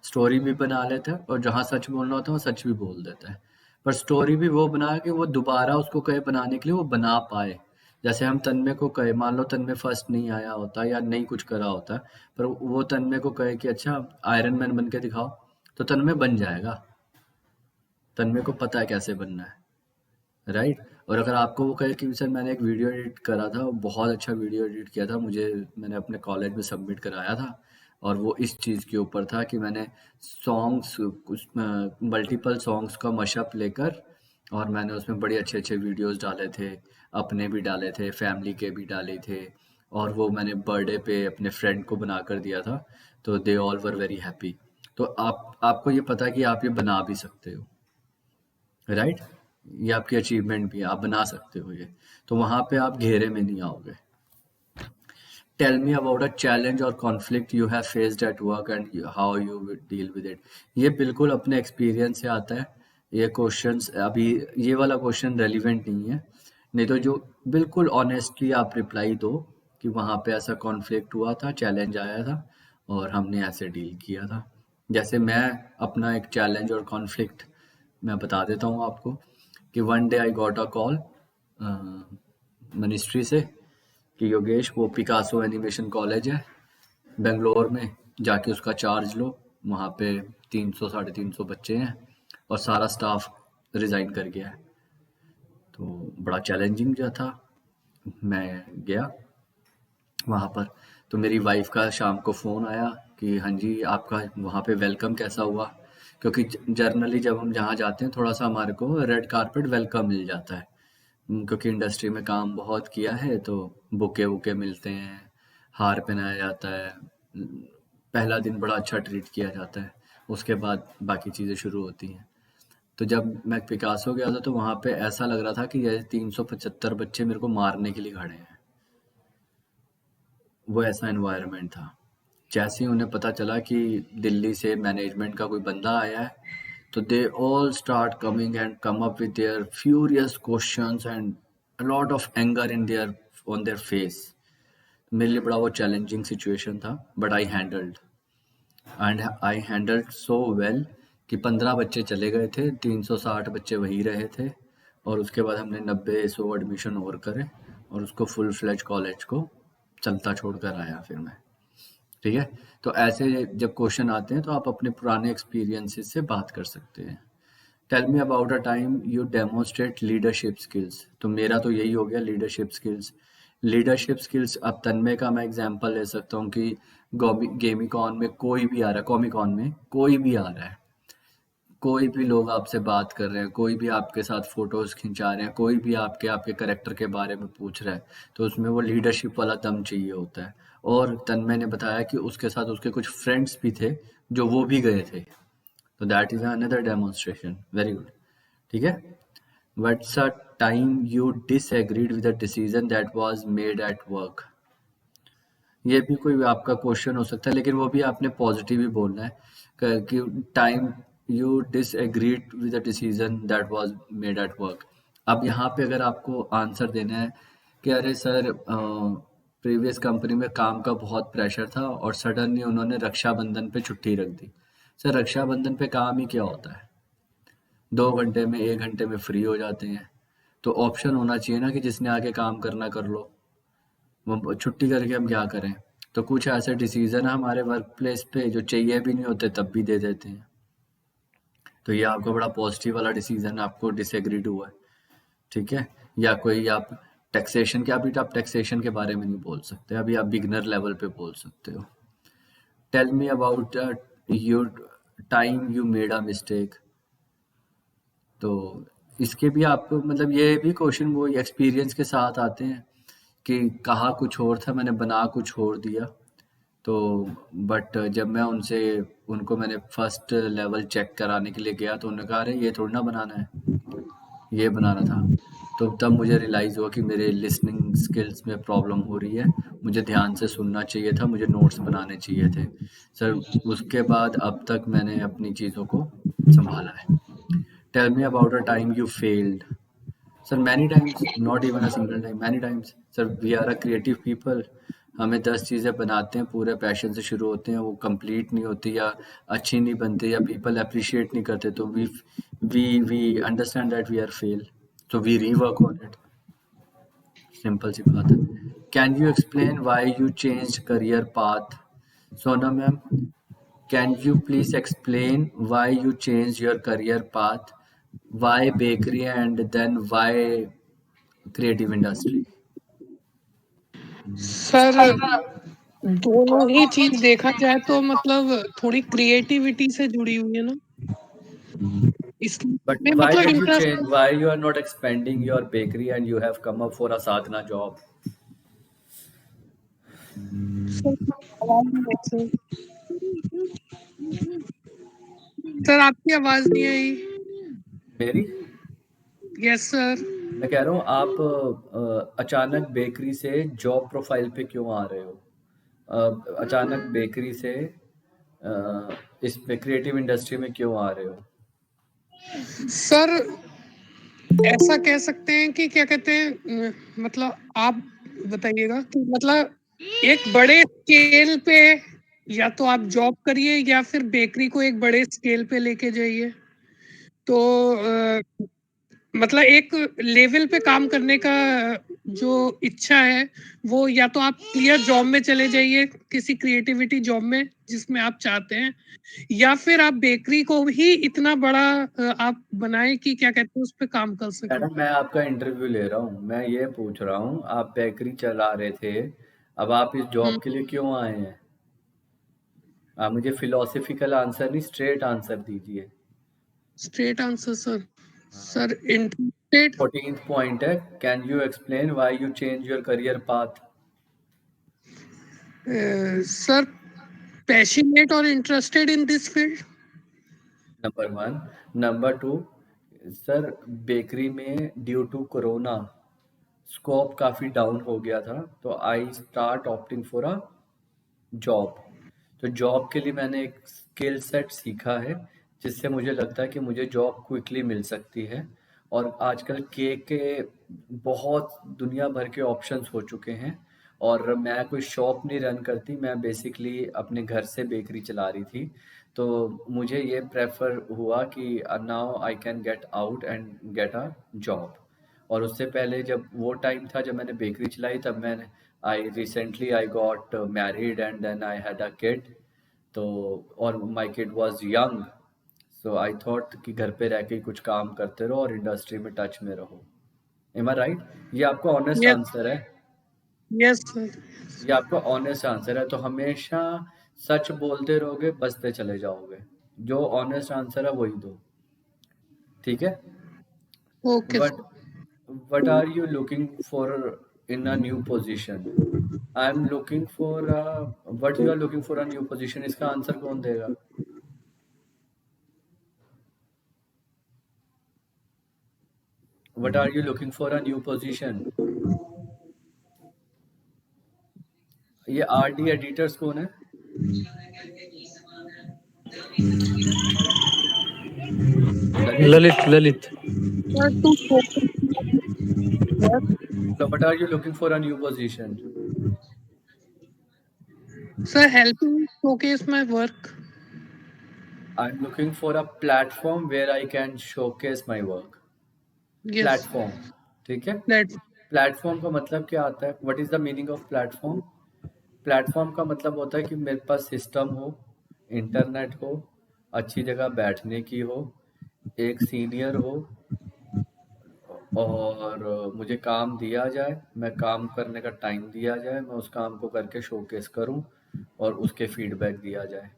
स्टोरी भी बना लेता है, और जहाँ सच बोलना होता है वो सच भी बोल देता है। पर स्टोरी भी वो बना के वो दोबारा उसको कहे बनाने के लिए वो बना पाए। जैसे हम तन्मय को कहे, मान लो तन्मय फर्स्ट नहीं आया होता या नहीं कुछ करा होता, पर वो तन्मय को कहे कि अच्छा आयरन मैन बन के दिखाओ, तो तन्मय बन जाएगा। तन्मय को पता है कैसे बनना है। राइट? और अगर आपको वो कहे कि सर मैंने एक वीडियो एडिट करा था, बहुत अच्छा वीडियो एडिट किया था, मैंने अपने कॉलेज में सबमिट कराया था, और वो इस चीज़ के ऊपर था कि मैंने सॉन्ग्स, कुछ मल्टीपल सॉन्ग्स का मशअप लेकर, और मैंने उसमें बड़े अच्छे अच्छे वीडियोस डाले थे, अपने भी डाले थे, फैमिली के भी डाले थे, और वो मैंने बर्थडे पे अपने फ्रेंड को बना कर दिया था, तो they all were very happy. तो आपको ये पता है कि आप ये बना भी सकते हो। राइट? ये आपकी अचीवमेंट भी है, आप बना सकते हो ये। तो वहाँ पे आप घेरे में नहीं आओगे। Tell me about a challenge और conflict you have faced at work and how you deal with it. ये बिल्कुल अपने एक्सपीरियंस से आता है। ये क्वेश्चंस अभी, ये वाला क्वेश्चन रेलिवेंट नहीं है, नहीं तो जो बिल्कुल ऑनेस्टली आप रिप्लाई दो कि वहाँ पे ऐसा कॉन्फ्लिक्ट हुआ था, चैलेंज आया था और हमने ऐसे डील किया था। जैसे मैं अपना एक चैलेंज और कॉन्फ्लिक्ट मैं बता देता हूँ आपको कि one day I got a call ministry से कि योगेश, वो पिकासो एनिमेशन कॉलेज है बेंगलोर में, जाके उसका चार्ज लो। वहाँ पे 300-350 बच्चे हैं और सारा स्टाफ रिज़ाइन कर गया है। तो बड़ा चैलेंजिंग जो था। मैं गया वहाँ पर, तो मेरी वाइफ का शाम को फ़ोन आया कि हाँ जी, आपका वहाँ पे वेलकम कैसा हुआ? क्योंकि जनरली जब हम जहाँ जाते हैं थोड़ा सा हमारे को रेड कारपेट वेलकम मिल जाता है, क्योंकि इंडस्ट्री में काम बहुत किया है, तो बुके वुके मिलते हैं, हार पहनाया जाता है, पहला दिन बड़ा अच्छा ट्रीट किया जाता है, उसके बाद बाकी चीज़ें शुरू होती हैं। तो जब मैं पिकासो गया था तो वहाँ पे ऐसा लग रहा था कि ये 375 बच्चे मेरे को मारने के लिए खड़े हैं, वो ऐसा एनवायरनमेंट था। जैसे ही उन्हें पता चला कि दिल्ली से मैनेजमेंट का कोई बंदा आया है, तो they all start coming and come up with their furious questions and a lot of anger in their on their face. मेरे लिए बड़ा वो चैलेंजिंग सिचुएशन था, but I handled so well कि 15 बच्चे चले गए थे, 360 बच्चे वही रहे थे, और उसके बाद हमने 90-100 एडमिशन और करे और उसको फुल फ्लेज कॉलेज को चलता छोड़ कर आया फिर मैं। ठीक है। तो ऐसे जब क्वेश्चन आते हैं तो आप अपने पुराने एक्सपीरियंसेस से बात कर सकते हैं। Tell me about a time you demonstrate leadership skills. तो मेरा तो यही हो गया, लीडरशिप स्किल्स। लीडरशिप स्किल्स, अब तन्मय का मैं एग्जांपल ले सकता हूँ कि गेमिकॉन में कोई भी आ रहा है, कॉमिकॉन में कोई भी आ रहा है, कोई भी लोग आपसे बात कर रहे हैं, कोई भी आपके साथ फोटोज खिंचा रहे हैं, कोई भी आपके आपके करेक्टर के बारे में पूछ रहा है, तो उसमें वो लीडरशिप वाला दम चाहिए होता है। और तन्मय ने बताया कि उसके साथ उसके कुछ फ्रेंड्स भी थे जो वो भी गए थे, तो that is another demonstration. Very good. ठीक है। What's a time you disagreed with a decision that was made at work. ये भी कोई आपका क्वेश्चन हो सकता है, लेकिन वो भी आपने पॉजिटिव ही बोलना है कि time you disagreed with a decision that was made at work. अब यहाँ पे अगर आपको आंसर देना है कि अरे सर, प्रीवियस कंपनी में काम का बहुत प्रेशर था और सडनली उन्होंने रक्षाबंधन पे छुट्टी रख दी। सर, रक्षाबंधन पे काम ही क्या होता है, 2 घंटे में 1 घंटे में फ्री हो जाते हैं। तो ऑप्शन होना चाहिए ना कि जिसने आके काम करना कर लो, वो छुट्टी करके हम क्या करें। तो कुछ ऐसे डिसीजन है हमारे वर्क प्लेस पे जो चाहिए भी नहीं होते तब भी दे देते हैं। तो ये आपका बड़ा पॉजिटिव वाला डिसीजन आपको डिसएग्रीड हुआ है। ठीक है। या कोई आप टैक्सेशन के, अभी तो आप टैक्सेशन के बारे में नहीं बोल सकते, अभी आप बिगनर लेवल पे बोल सकते हो। Tell me about your time you made a mistake. तो इसके भी आपको मतलब ये भी क्वेश्चन वो एक्सपीरियंस के साथ आते हैं कि कहा कुछ और था, मैंने बना कुछ और दिया। तो बट जब मैं उनको मैंने फर्स्ट लेवल चेक कराने के लिए गया तो उन्होंने कहा अरे ये थोड़ी ना बनाना है, ये बनाना था। तो तब मुझे रियलाइज़ हुआ कि मेरे लिसनिंग स्किल्स में प्रॉब्लम हो रही है, मुझे ध्यान से सुनना चाहिए था, मुझे नोट्स बनाने चाहिए थे। सर, उसके बाद अब तक मैंने अपनी चीज़ों को संभाला है। Tell me about a time you failed. Sir, many times, not even a single time, many times. Sir, we are a creative people. हमें 10 चीज़ें बनाते हैं, पूरे पैशन से शुरू होते हैं, वो कंप्लीट नहीं होती या अच्छी नहीं बनती या पीपल अप्रिशिएट नहीं करते, तो we understand that we are fail, तो we rework on it. Simple सी बात है। Can you explain why you change career path. Sona ma'am, can you please explain why you change your career path, why bakery and then why creative industry. Sir दोनों ही चीज देखा जाए तो मतलब थोड़ी क्रिएटिविटी से जुड़ी हुई है ना, But इसमें why मतलब did you interest. change? Why you are not expanding your bakery and you have come up for a sadhana job? Sir आपकी आवाज नहीं आई। मेरी, यस सर। मैं कह रहा हूँ आप अचानक बेकरी से जॉब प्रोफाइल पे क्यों आ रहे हो? अचानक बेकरी से इसमें क्रिएटिव इंडस्ट्री में क्यों आ रहे हो? सर ऐसा कह सकते हैं कि क्या कहते हैं, मतलब आप बताइएगा कि मतलब एक बड़े स्केल पे या तो आप जॉब करिए या फिर बेकरी को एक बड़े स्केल पे लेके जाइए। तो मतलब एक लेवल पे काम करने का जो इच्छा है वो या तो आप क्लियर जॉब में चले जाइए, किसी क्रिएटिविटी जॉब में जिसमें आप चाहते हैं, या फिर आप बेकरी को ही इतना बड़ा आप बनाएं कि क्या कहते हैं उस पर काम कर सकें। मैडम, मैं आपका इंटरव्यू ले रहा हूँ, मैं ये पूछ रहा हूँ, आप बेकरी चला रहे थे, अब आप इस जॉब के लिए क्यों आए हैं? आप मुझे फिलोसफिकल आंसर नहीं, स्ट्रेट आंसर दीजिए। Straight answer sir, sir interested. 14th point है, can you explain why you change your career path. Sir passionate और interested in this field. Number 1। Number 2, sir bakery में ड्यू टू कोरोना स्कोप काफ़ी डाउन हो गया था, तो I start opting for a job. तो जॉब के लिए मैंने एक स्किल सेट सीखा है जिससे मुझे लगता है कि मुझे जॉब क्विकली मिल सकती है। और आजकल केक के बहुत दुनिया भर के ऑप्शंस हो चुके हैं, और मैं कोई शॉप नहीं रन करती, मैं बेसिकली अपने घर से बेकरी चला रही थी। तो मुझे ये प्रेफर हुआ कि now I can get out and gate a job. और उससे पहले जब वो टाइम था जब मैंने बेकरी चलाई, तब I got married and then I had a kid. तो और my kid was young, so I thought कि घर पे रह के कुछ काम करते रहो और इंडस्ट्री में टच में रहो। M I right? ये आपका ऑनेस्ट Yes, आंसर है, yes, sir. ये आपका ऑनेस्ट आंसर है। तो हमेशा सच बोलते रहोगे, बचते चले जाओगे। जो ऑनेस्ट आंसर है वही दो, ठीक है? Okay, What sir. what are you looking for in a new position? I'm looking for what you are looking for a new position, इसका आंसर कौन देगा? What are you looking for a new position? ये आरडी एडिटर्स कौन है? Lalit Sir, to focus work, So what are you looking for a new position? sir, helping showcase my work. I'm looking for a platform where I can showcase my work. Yes, platform, ठीक है? that's प्लेटफॉर्म का मतलब क्या आता है? What is the meaning of platform? Platform का मतलब होता है कि मेरे पास सिस्टम हो, इंटरनेट हो, अच्छी जगह बैठने की हो, एक सीनियर हो और मुझे काम दिया जाए, मैं काम करने का टाइम दिया जाए, मैं उस काम को करके शोकेस करूं और उसके फीडबैक दिया जाए,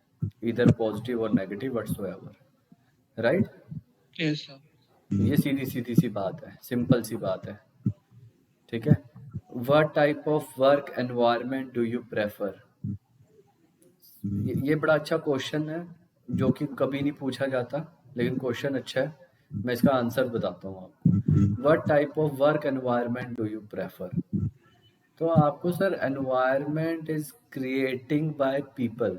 इधर पॉजिटिव और negative whatsoever, right? Yes, sir. ये सीधी सीधी सी बात है, सिंपल सी बात है, ठीक है? What type of work environment do you prefer? ये बड़ा अच्छा क्वेश्चन है जो कि कभी नहीं पूछा जाता, लेकिन क्वेश्चन अच्छा है। मैं इसका आंसर बताता हूँ आपको। What type of work environment do you prefer? तो आपको sir, environment is creating by people,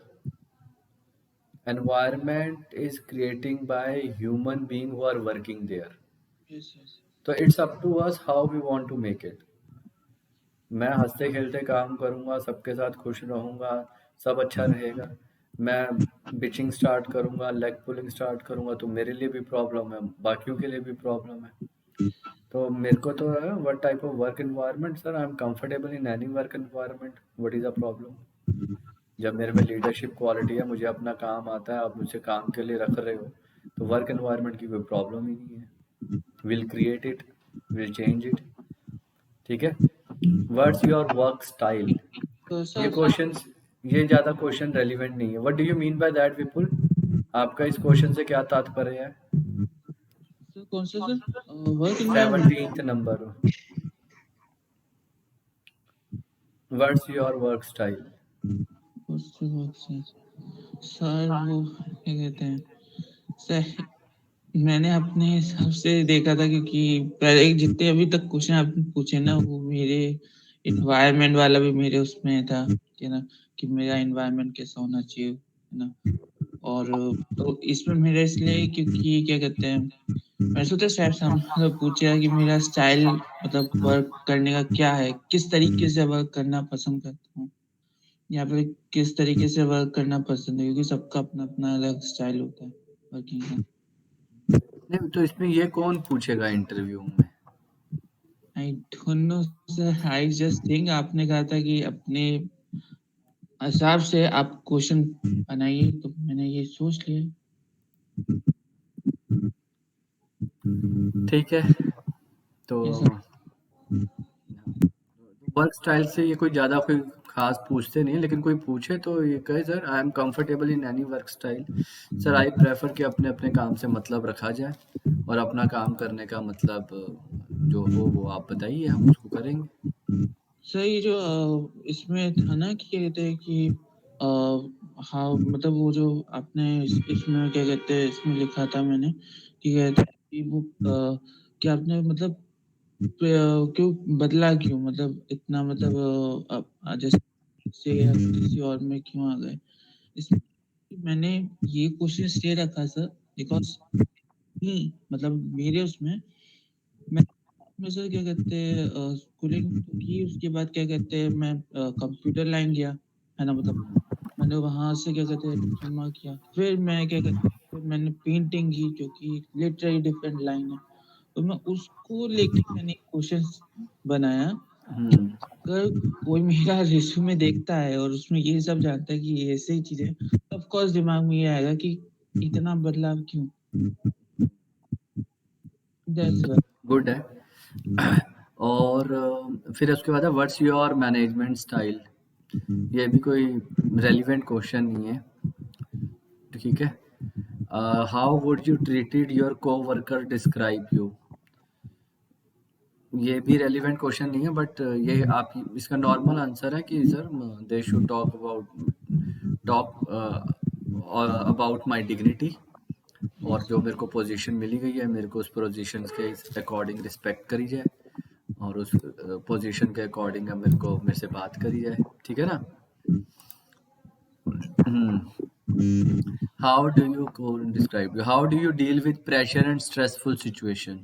environment is creating by human being who are working there. Yes, yes. तो it's up to us how we want to make it. मैं हंसते खेलते काम करूंगा, सबके साथ खुश रहूंगा, सब अच्छा रहेगा। मैं बिचिंग स्टार्ट करूंगा, लेग पुलिंग स्टार्ट करूंगा, तो मेरे लिए भी प्रॉब्लम है, बाकियों के लिए भी प्रॉब्लम है। तो मेरे को तो है what type of work environment, sir I am comfortable in any work environment. What is the problem? जब मेरे में लीडरशिप क्वालिटी है, मुझे अपना काम आता है, आप मुझे काम के लिए रख रहे हो, तो वर्क एनवायरनमेंट की कोई प्रॉब्लम ही नहीं है। Will create it, will change it, ठीक है? What's your work style? तो ये सर क्वेश्चंस, ये ज़्यादा क्वेश्चन रेलिवेंट नहीं है। What do you mean by that Vipul? आपका इस क्वेश्चन से क्या तात्पर्य है? सर कौन सा sir? Work environment. 17th number. What's your work style? Sir वो क्या कहते हैं सर, मैंने अपने हिसाब से देखा था, क्योंकि पहले जितने अभी तक क्वेश्चन आपने पूछे ना, वो मेरे इन्वायरमेंट वाला भी मेरे उसमें था कि ना, कि मेरा इन्वायरमेंट कैसा होना चाहिए, है ना। और तो इसमें मेरा इसलिए, क्योंकि क्या कहते हैं, मैंने सोचा शायद सामने तो पूछा कि मेरा स्टाइल मतलब वर्क करने का क्या है, किस तरीके से वर्क करना पसंद करता हूँ, या फिर किस तरीके से वर्क करना पसंद है, क्योंकि सबका अपना अपना अलग स्टाइल होता है वर्किंग का। नहीं, तो इसमें ये कौन पूछेगा इंटरव्यू में? I don't know sir, I just think आपने कहा था कि अपने हिसाब से आप क्वेश्चन बनाइए, तो मैंने ये सोच लिया। ठीक है, तो Yes, sir. वर्क स्टाइल से ये कोई ज़्यादा कोई खास पूछते नहीं है, लेकिन कोई पूछे तो ये कहे sir I am comfortable in any work style. Sir I prefer कि अपने अपने काम से मतलब रखा जाए और अपना काम करने का मतलब जो हो वो आप बताइए, हम उसको करेंगे। सर ये जो इसमें था ना कि क्या कहते हैं कि हाँ, मतलब वो जो आपने इसमें क्या कहते हैं, इसमें लिखा था मैंने कि कहते हैं कि वो कि आपने मतलब क्यों बदला, क्यों मतलब इतना, मतलब जैसे से या किसी और में क्यों आ गए। इसमें मैंने ये क्वेश्चन इसलिए रखा सर, बिकॉज मतलब मेरे उसमें मैं सर क्या कहते हैं स्कूलिंग की, उसके बाद क्या कहते हैं मैं कंप्यूटर लाइन गया, है ना। मतलब मैंने वहां से क्या कहते हैं डिप्लोमा किया, फिर मैं क्या कहते हैं फिर मैंने पेंटिंग की, जो कि लिटरली डिफरेंट लाइन है। तो मैं उसको लेके मैंने क्वेश्चन बनाया अगर कोई मेरा रिज्यूमे देखता है और उसमें ये सब जानता है कि ये ऐसे ही चीजें, ऑफ कोर्स दिमाग में ये आएगा कि इतना बदलाव क्यों। That's why. गुड है। और फिर उसके बाद है व्हाट्स योर मैनेजमेंट स्टाइल। ये भी कोई रेलिवेंट क्वेश्चन नहीं है, ठीक है। How would you treated your co-worker describe you. ये भी रेलिवेंट क्वेश्चन नहीं है, बट ये आप इसका नॉर्मल आंसर है कि sir they should talk about my dignity, और जो मेरे को पोजीशन मिली गई है मेरे को उस पोजीशन के अकॉर्डिंग रिस्पेक्ट करी जाए, और उस पोजीशन के अकॉर्डिंग मेरे से बात करी जाए, ठीक है ना। How do you describe, how do you deal with pressure and stressful situation.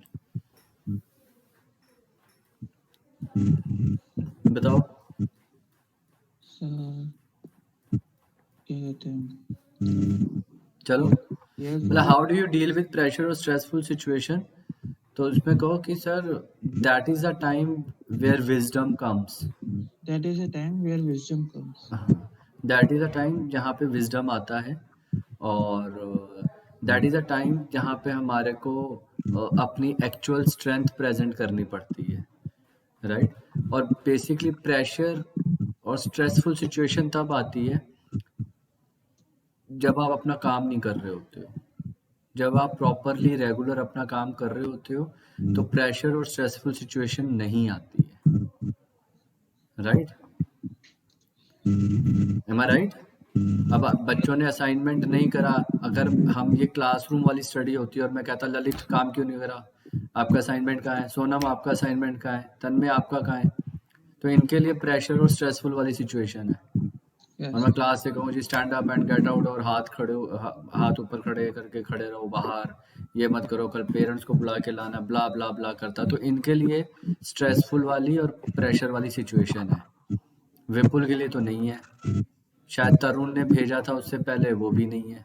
बताओ। क्या कहते हैं, चलो, मतलब how do you deal with pressure और स्ट्रेसफुल सिचुएशन, तो इसमें कहो कि sir that is a time where wisdom comes. That is a time where wisdom comes. That is a time जहाँ पे विजडम आता है, और दैट इज अ टाइम जहाँ पे हमारे को अपनी एक्चुअल स्ट्रेंथ प्रेजेंट करनी पड़ती है, राइट। और बेसिकली प्रेशर और स्ट्रेसफुल सिचुएशन तब आती है जब आप अपना काम नहीं कर रहे होते हो। जब आप प्रॉपरली रेगुलर अपना काम कर रहे होते हो तो प्रेशर और स्ट्रेसफुल सिचुएशन नहीं आती है, राइट। M I right. अब बच्चों ने असाइनमेंट नहीं करा, अगर हम ये क्लासरूम वाली स्टडी होती है और मैं कहता ललित काम क्यों नहीं करा, आपका असाइनमेंट कहाँ है, सोनम आपका असाइनमेंट कहाँ है, तन्मय आपका कहाँ है, तो इनके लिए प्रेशर और स्ट्रेसफुल वाली सिचुएशन है। और मैं क्लास से कहूँ जी stand up and get out, और हाथ ऊपर खड़े करके खड़े रहो बाहर, ये मत करो, कल पेरेंट्स को बुला के लाना, ब्ला ब्ला ब्ला करता, तो इनके लिए स्ट्रेसफुल वाली और प्रेशर वाली सिचुएशन है। विपुल के लिए तो नहीं है, शायद तरुण ने भेजा था उससे पहले, वो भी नहीं है,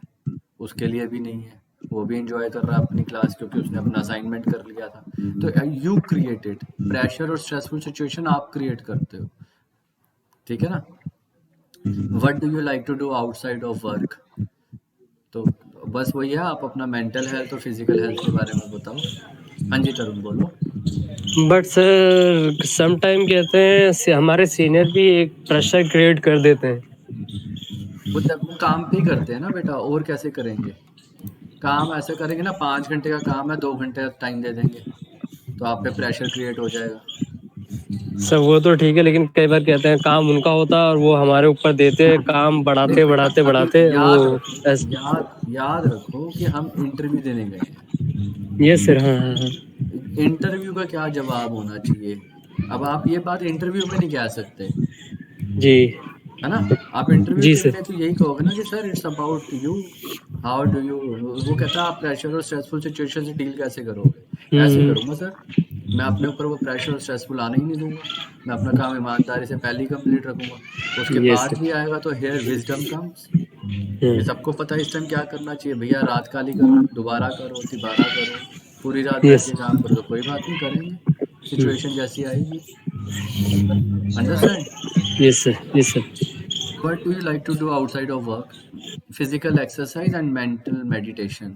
उसके लिए भी नहीं है, वो भी एंजॉय कर रहा है अपनी क्लास क्योंकि उसने अपना असाइनमेंट कर लिया था। तो यू क्रिएटेड प्रेशर और स्ट्रेसफुल सिचुएशन आप क्रिएट करते हो, ठीक है ना। What do you like to do outside of work, तो बस वही है, आप अपना मेंटल हेल्थ और फिजिकल हेल्थ के बारे में बताओ। हाँ जी तरुण बोलो। बट सर सम टाइम कहते हैं हमारे सीनियर भी एक प्रेशर क्रिएट कर देते हैं। वो काम पे ही करते हैं ना बेटा, और कैसे करेंगे। काम ऐसे करेंगे ना, 5 घंटे का काम है 2 घंटे टाइम दे देंगे तो आप पे प्रेशर क्रिएट हो जाएगा। सर वो तो ठीक है, लेकिन कई बार कहते हैं काम उनका होता है और वो हमारे ऊपर देते हैं, काम बढ़ाते बढ़ाते बढ़ाते वो याद रखो कि हम इंटरव्यू देने गए हैं। Yes sir. हाँ हाँ हाँ। इंटरव्यू का क्या जवाब होना चाहिए, अब आप ये बात इंटरव्यू में नहीं कह सकते, जी है ना। आप इंटरव्यू जी के सर। लिए तो यही कहोगे ना कि sir it's about you, how do you, वो कहता है आप प्रेशर और स्ट्रेसफुल सिचुएशन से डील कैसे करोगे। ऐसे करूंगा सर, मैं अपने ऊपर वो प्रेशर और स्ट्रेसफुल आने ही नहीं दूंगा, मैं अपना काम ईमानदारी से पहले ही कंप्लीट रखूंगा, उसके बाद भी आएगा तो हेयर विजडम कम्स। ये सबको पता है इस टाइम क्या करना चाहिए भैया, रात काली करो, दोबारा करो, तिबारा करो, पूरी रात बैठ के काम करो, तो कोई बात नहीं, करेंगे, सिचुएशन जैसी आएगी। Understand. Yes sir yes sir. What do you like to do outside of work? Physical exercise and mental meditation.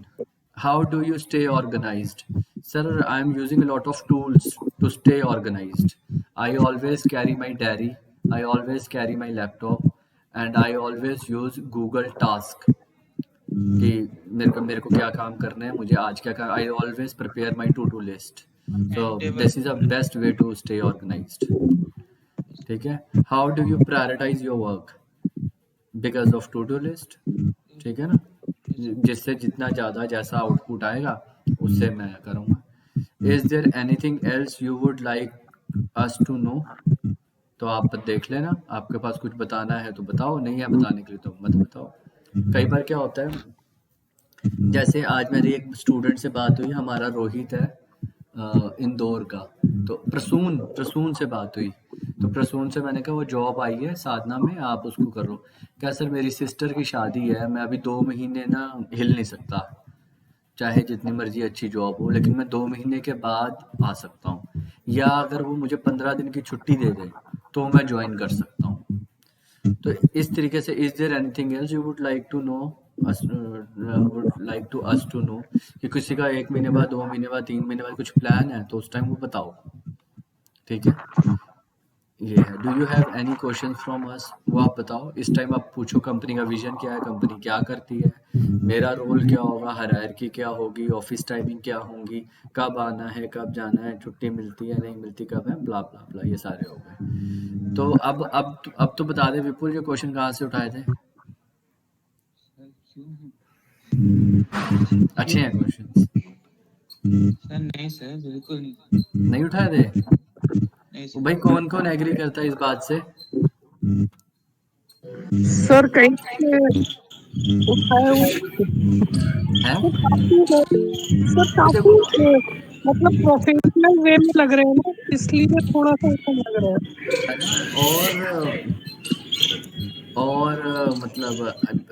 How do you stay organized? Sir, I am using a lot of tools to stay organized. I always carry my diary, I always carry my laptop, and I always use Google Task. कि मेरे को क्या काम करना है, मुझे आज क्या काम, I always prepare my to-do list. So this is the best way to stay organized. ठीक है। How do you prioritize your work? Because of to do list, ठीक है ना, जिससे जितना ज़्यादा जैसा आउटपुट आएगा उससे मैं करूँगा। Is there anything else you would like us to know, तो आप देख लेना, आपके पास कुछ बताना है तो बताओ, नहीं है बताने के लिए तो मत बताओ। कई बार क्या होता है, जैसे आज मेरी एक स्टूडेंट से बात हुई, हमारा रोहित है इंदौर का, तो प्रसून से बात हुई, तो प्रसून से मैंने कहा वो जॉब आई है साधना में, आप उसको करो। क्या सर मेरी सिस्टर की शादी है, मैं अभी 2 महीने ना हिल नहीं सकता, चाहे जितनी मर्जी अच्छी जॉब हो, लेकिन मैं 2 महीने के बाद आ सकता हूँ। या अगर वो मुझे 15 दिन की छुट्टी दे दे तो मैं ज्वाइन कर सकता हूँ। तो इस तरीके से is there anything else you would like to know कि किसी का 1 महीने बाद, 2 महीने बाद, 3 महीने बाद कुछ प्लान है तो उस टाइम वो बताओ, ठीक है। ये है, do you have any question from us? वो आप बताओ। इस टाइम आप पूछो कंपनी का विजन क्या है, कंपनी क्या करती है, मेरा रोल क्या होगा, हायरार्की क्या होगी, ऑफिस टाइमिंग क्या होंगी, कब आना है, कब जाना है, छुट्टी मिलती है नहीं मिलती, कब है, ब्ला ब्ला ब्ला, ये सारे हो गए। तो अब तो बता दे विपुल, ये क्वेश्चन कहाँ से उठाए थे? अच्छे हैं क्वेश्चन? सर नहीं सर, बिल्कुल नहीं उठाए थे? नहीं तो भाई कौन कौन एग्री करता है इस बात से? सर कहीं से उठाए हुए हैं? सर काफी मतलब प्रोफेशनल वे में लग रहे हैं ना, इसलिए थोड़ा सा ऐसा लग रहा है। है ना? और मतलब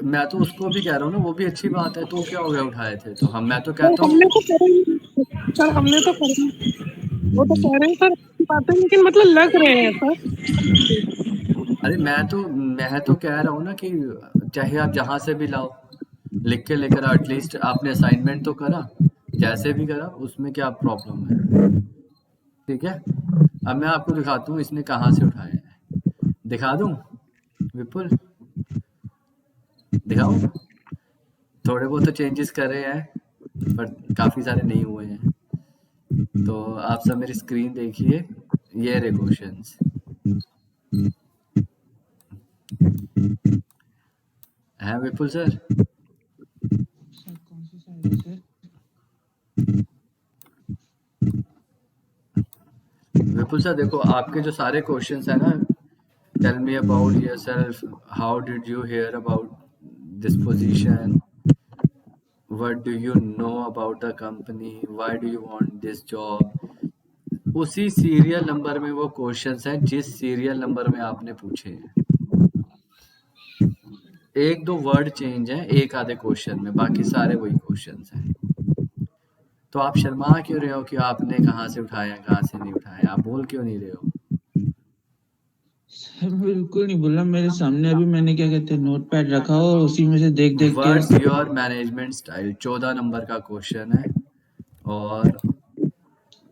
मैं तो उसको भी कह रहा हूँ ना, वो भी अच्छी बात है, तो क्या हो गया उठाए थे तो मैं तो कहता हूँ हमने तो करी सर, हमने तो करी, वो तो कह रहे हैं सर अच्छी बात है, लेकिन मतलब लग रहे हैं सर। अरे मैं तो कह रहा हूँ ना कि चाहे आप जहाँ से भी लाओ, लिख के लेकर आओ, एटलीस्ट आपने असाइनमेंट तो करा, जैसे भी करा, उसमें क्या प्रॉब्लम है, ठीक है। अब मैं आपको दिखाता हूँ इसने कहाँ से उठाया है, दिखा दूँ विपुल? दिखाऊं? थोड़े बहुत तो चेंजेस करे हैं पर काफी सारे नहीं हुए हैं। तो आप सब मेरी स्क्रीन देखिए, ये रहे क्वेश्चंस। हैं विपुल सर? सर कौन सी साइड है सर? विपुल सर देखो, आपके जो सारे क्वेश्चंस है ना, tell me about yourself, how did you hear about this position, what do you know about the company, why do you want this job, उसी सीरियल नंबर में वो क्वेश्चंस हैं जिस सीरियल नंबर में आपने पूछे हैं। एक दो वर्ड चेंज है एक आधे क्वेश्चन में, बाकी सारे वही क्वेश्चंस हैं। तो आप शर्मा क्यों रहे हो कि आपने कहाँ से उठाया, कहाँ से नहीं उठाया? आप बोल क्यों नहीं रहे हो? सर मैं बिल्कुल नहीं बोला, मेरे सामने अभी मैंने क्या कहते हैं नोट पैड रखा और उसी में से देख देख व्हाट्स के। योर मैनेजमेंट स्टाइल 14 नंबर का क्वेश्चन है, और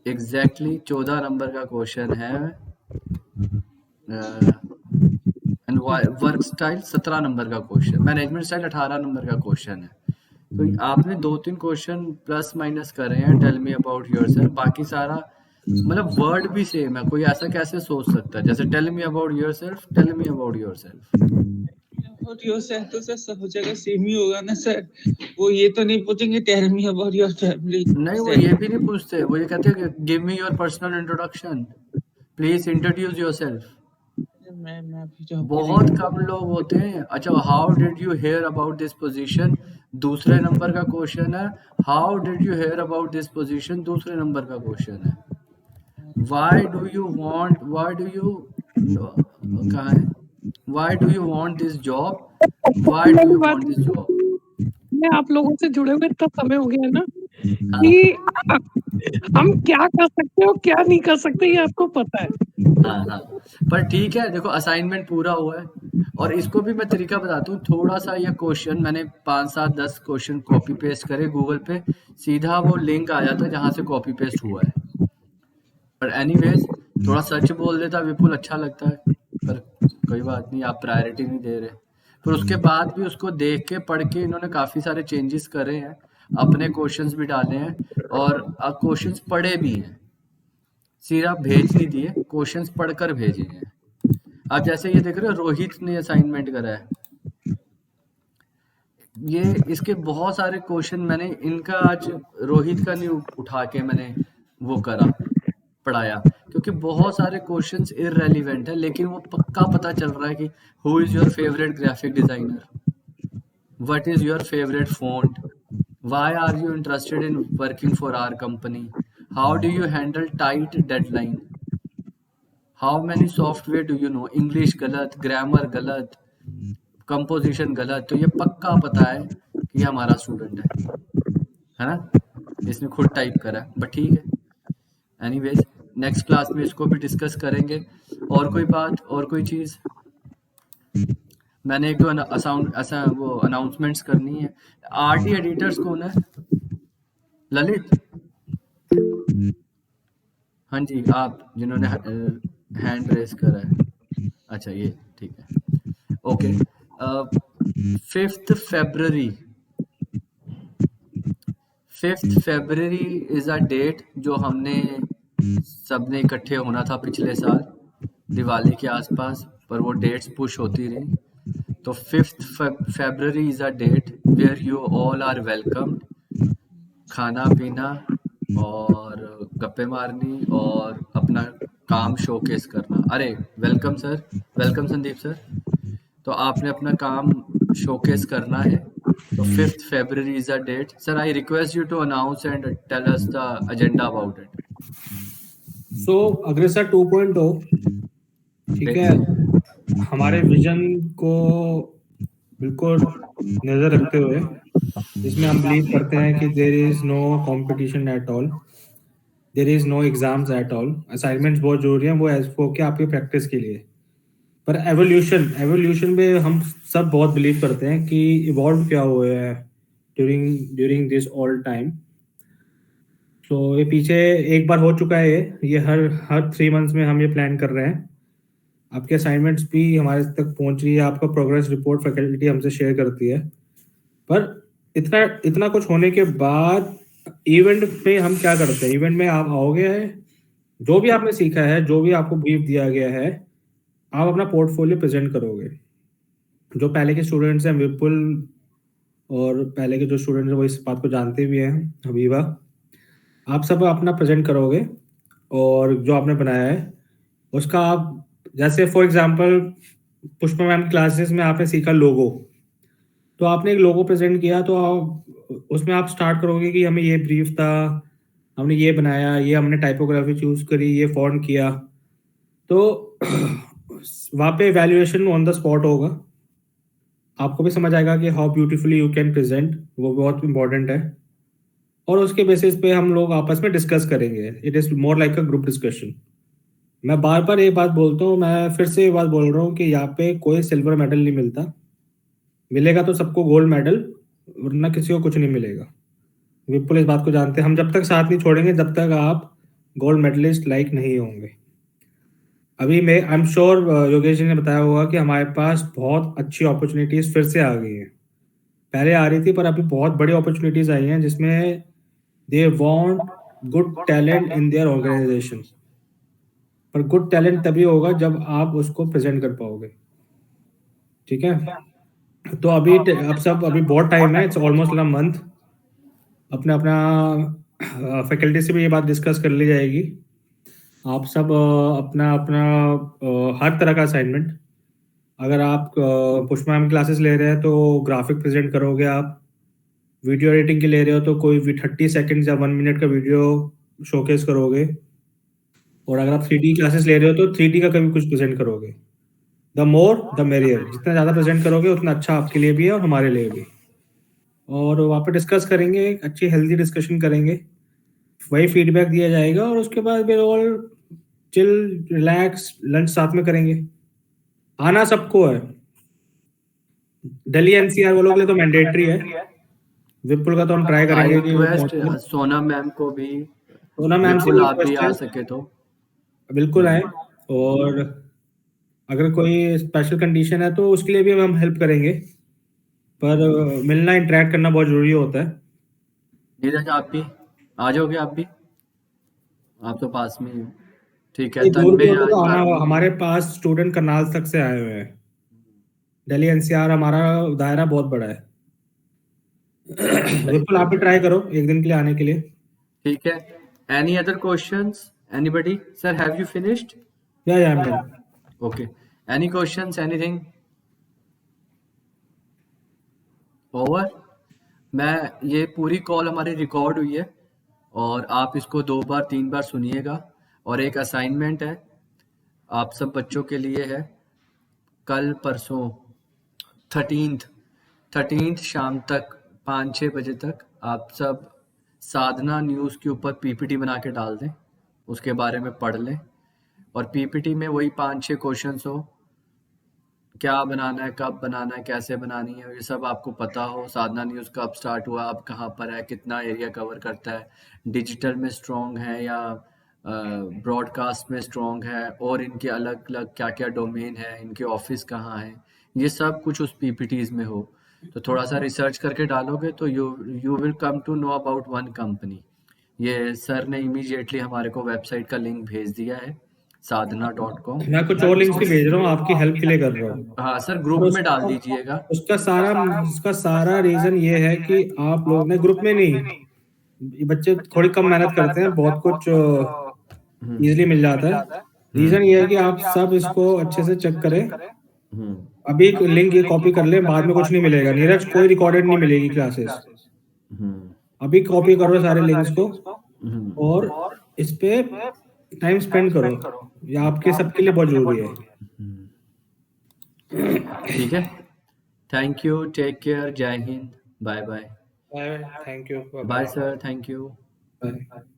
एग्जैक्टली 14 नंबर का क्वेश्चन है, एंड वर्क स्टाइल 17 नंबर का क्वेश्चन, मैनेजमेंट स्टाइल 18 नंबर का क्वेश्चन है। तो आपने 2-3 क्वेश्चन प्लस माइनस करे हैं, टेल मी अबाउट योरसेल्फ, बाकी सारा मतलब वर्ड भी सेम है। कोई ऐसा कैसे सोच सकता है जैसे tell me about yourself, tell me about yourself. और योर सेल्फ तो सर सब जगह सेम ही होगा ना सर, वो ये तो नहीं पूछेंगे tell me about your family. नहीं, वो ये भी नहीं पूछते, वो ये कहते हैं कि give me your personal introduction, please introduce yourself. मैं अभी जॉब बहुत कम लोग होते हैं। अच्छा, how did you hear about this position, दूसरे नंबर का क्वेश्चन है। How did you hear about this position, दूसरे नंबर का क्वेश्चन है। Why do you want, why do you, कहाँ है, why do you want this job, why do you want this job. मैं आप लोगों से जुड़े हुए इतना समय हो गया ना कि हम क्या कर सकते हो क्या नहीं कर सकते ये आपको पता है। हाँ, पर ठीक है, देखो असाइनमेंट पूरा हुआ है, और इसको भी मैं तरीका बताता हूँ। थोड़ा सा ये क्वेश्चन मैंने 5-7-10 क्वेश्चन कॉपी पेस्ट करे गूगल पे, सीधा वो लिंक आ जाता है जहाँ से कॉपी पेस्ट हुआ है। पर एनीवेज थोड़ा सच बोल देता विपुल, अच्छा लगता है, पर कोई बात नहीं, आप प्रायोरिटी नहीं दे रहे। पर उसके बाद भी उसको देख के पढ़ के इन्होंने काफ़ी सारे चेंजेस करे हैं, अपने क्वेश्चंस भी डाले हैं, और क्वेश्चंस पढ़े भी हैं, सिर्फ भेज नहीं दिए, क्वेश्चंस पढ़कर भेजे हैं। आप जैसे ये देख रहे हो, रोहित ने असाइनमेंट करा है, ये इसके बहुत सारे क्वेश्चन मैंने इनका आज रोहित का नहीं उठा के मैंने वो करा, पढ़ाया, क्योंकि बहुत सारे क्वेश्चंस इररेलेवेंट है, लेकिन वो पक्का पता चल रहा है कि who is your favourite graphic designer, what is your favourite font, why are you interested in working for our company, how do you handle tight deadline, how many software do you know, English गलत, ग्रामर गलत, कंपोजिशन गलत। तो ये पक्का पता है कि ये हमारा स्टूडेंट है ना, इसने खुद टाइप करा, बट ठीक है। एनीवेज नेक्स्ट क्लास में इसको भी डिस्कस करेंगे। और कोई बात, और कोई चीज़? मैंने एक दो अनाउंसमेंट्स करनी है। आरटी एडिटर्स कौन है? ललित? हाँ जी, आप जिन्होंने हैंड रेस करा है। अच्छा, ये ठीक है, okay. 5th February is a date जो हमने सबने इकट्ठे होना था पिछले साल दिवाली के आसपास, पर वो डेट्स पुश होती रही। तो 5th February is a date where you all are welcome. खाना पीना और गप्पे मारनी और अपना काम शोकेस करना। अरे welcome sir, welcome Sandeep sir. तो आपने अपना काम शोकेस करना है। तो 5th February is a date. Sir, I request you to announce and tell us the agenda about it. सो अग्रेसर 2.0, ठीक है, हमारे विजन को बिल्कुल नजर रखते हुए, जिसमें हम बिलीव करते हैं कि there is no competition at all, there is no exams at all. Assignments बहुत जरूरी हैं, वो एज फॉर के आपकी प्रैक्टिस के लिए। पर एवोल्यूशन में हम सब बहुत बिलीव करते हैं कि इवॉल्व क्या हुआ है ड्यूरिंग दिस ऑल टाइम। तो ये पीछे एक बार हो चुका है, ये हर 3 मंथ्स में हम ये प्लान कर रहे हैं। आपके असाइनमेंट्स भी हमारे तक पहुंच रही है, आपका प्रोग्रेस रिपोर्ट फैकल्टी हमसे शेयर करती है। पर इतना कुछ होने के बाद इवेंट में हम क्या करते हैं? इवेंट में आप आओगे, जो भी आपने सीखा है, जो भी आपको ब्रीफ दिया गया है, आप अपना पोर्टफोलियो प्रेजेंट करोगे। जो पहले के स्टूडेंट्स हैं, विपुल और पहले के जो स्टूडेंट्स हैं वो इस बात को जानते भी हैं, हबीबा, आप सब अपना प्रेजेंट करोगे और जो आपने बनाया है उसका आप, जैसे for example Pushpa ma'am classes में आपने सीखा लोगो, तो आपने एक लोगो प्रेजेंट किया, तो आप उसमें आप स्टार्ट करोगे कि हमें ये ब्रीफ था, हमने ये बनाया, ये हमने टाइपोग्राफी चूज करी, ये फॉन्ट किया। तो वहाँ पे वैल्यूएशन ऑन द स्पॉट होगा, आपको भी समझ आएगा कि how beautifully you can present, वो बहुत इंपॉर्टेंट है। और उसके बेसिस पे हम लोग आपस में डिस्कस करेंगे। It is more like a group discussion. मैं बार बार ये बात बोलता हूँ, मैं फिर से ये बात बोल रहा हूँ कि यहाँ पे कोई सिल्वर मेडल नहीं मिलता, मिलेगा तो सबको गोल्ड मेडल, वरना किसी को कुछ नहीं मिलेगा। विपुल इस बात को जानते हैं। हम जब तक साथ नहीं छोड़ेंगे जब तक आप गोल्ड मेडलिस्ट लाइक नहीं होंगे। अभी मैं I am sure Yogesh ji ने बताया होगा कि हमारे पास बहुत अच्छी अपॉर्चुनिटीज़ फिर से आ गई हैं। पहले आ रही थी, पर अभी बहुत बड़ी अपॉर्चुनिटीज़ आई हैं जिसमें they want good talent in their organisation. पर गुड टैलेंट तभी होगा जब आप उसको प्रेजेंट कर पाओगे, ठीक है। तो अभी अभी बहुत टाइम है, इट्स ऑलमोस्ट अ मंथ। अपना फैकल्टी से भी ये बात डिस्कस कर ली जाएगी। आप सब अपना हर तरह का असाइनमेंट, अगर आप पुष्पा मैम क्लासेस ले रहे हैं तो ग्राफिक प्रेजेंट करोगे, आप वीडियो एडिटिंग के ले रहे हो तो कोई भी 30 सेकंड्स या 1 मिनट का वीडियो शोकेस करोगे, और अगर आप 3D क्लासेस ले रहे हो तो 3D का कभी कुछ प्रेजेंट करोगे। द मोर द मेरियर, जितना ज़्यादा प्रेजेंट करोगे उतना अच्छा आपके लिए भी है और हमारे लिए भी। और वहाँ पर डिस्कस करेंगे, अच्छी हेल्दी डिस्कशन करेंगे, वही फीडबैक दिया जाएगा, और उसके बाद फिर ऑल चिल रिलैक्स लंच साथ में करेंगे। आना सबको है। दिल्ली एनसीआर वालों के लिए तो मैंडेटरी है, विपुल का तो हम ट्राई आई करेंगे कि वो रिक्वेस्ट पहुंचे। सोना मैम को भी, सोना मैम से विपुल आप भी रिक्वेस्ट आ है, सके तो बिल्कुल आए। और अगर कोई स्पेशल कंडीशन है तो उसके लिए भी हम हेल्प करेंगे, पर मिलना इंटरेक्ट करना बहुत जरूरी होता है। नीरज आप भी आ जाओगे, आप भी, आप तो पास में ही हो। ठीक है, ये दूर तन्मय दूर से आज तो आना, बात नहीं। हमारे पास स्टूडेंट करनाल तक से आए हुए हैं। दिल्ली एनसीआर हमारा दायरा बहुत बड़ा है। बिल्कुल आप भी ट्राई करो एक दिन के लिए आने के लिए। ठीक है, any other questions anybody? Sir have you finished? या I am done. Okay, any questions, anything? Over. मैं, ये पूरी कॉल हमारी रिकॉर्ड हुई है और आप इसको 2 बार 3 बार सुनिएगा। और एक असाइनमेंट है आप सब बच्चों के लिए है, कल परसों 13th शाम तक 5-6 बजे तक आप सब साधना न्यूज़ के ऊपर पीपीटी बना के डाल दें। उसके बारे में पढ़ लें। और पीपीटी में वही 5-6 क्वेश्चंस हो, क्या बनाना है, कब बनाना है, कैसे बनानी है, ये सब आपको पता हो। साधना न्यूज़ कब स्टार्ट हुआ, अब कहाँ पर है, कितना एरिया कवर करता है, डिजिटल में स्ट्रॉन्ग है या ब्रॉडकास्ट में स्ट्रॉन्ग है, और इनके अलग अलग क्या क्या डोमेन है, इनके ऑफिस कहाँ है, ये सब कुछ उस पीपीटीज में हो। तो थोड़ा सा रिसर्च करके डालोगे तो you will come to know about one company. ये सर ने इमीडिएटली हमारे को वेबसाइट का लिंक भेज दिया है, sadhana.com। मैं कुछ और लिंक्स भी भेज रहा हूँ, आपकी हेल्प के लिए कर रहा हूँ। हाँ सर, ग्रुप में डाल दीजिएगा। उसका सारा रीजन ये है कि आप लोग ने ग्रुप में नहीं, ये बच्चे थोड़ी कम मेहनत करते हैं, बहुत कुछ इजीली मिल जाता है। रीजन ये है कि आप सब इसको अच्छे से चेक करें। अभी लिंक ये कॉपी कर ले, बाद में कुछ नहीं मिलेगा। नीरज, कोई रिकॉर्डेड नहीं मिलेगी क्लासेस। अभी कॉपी करो सारे लिंक्स को और इस पे टाइम स्पेंड करो, ये आपके सबके लिए बहुत जरूरी है। ठीक है, थैंक यू, टेक केयर, जय Hind, bye bye. Thank you, bye sir, thank you. Bye.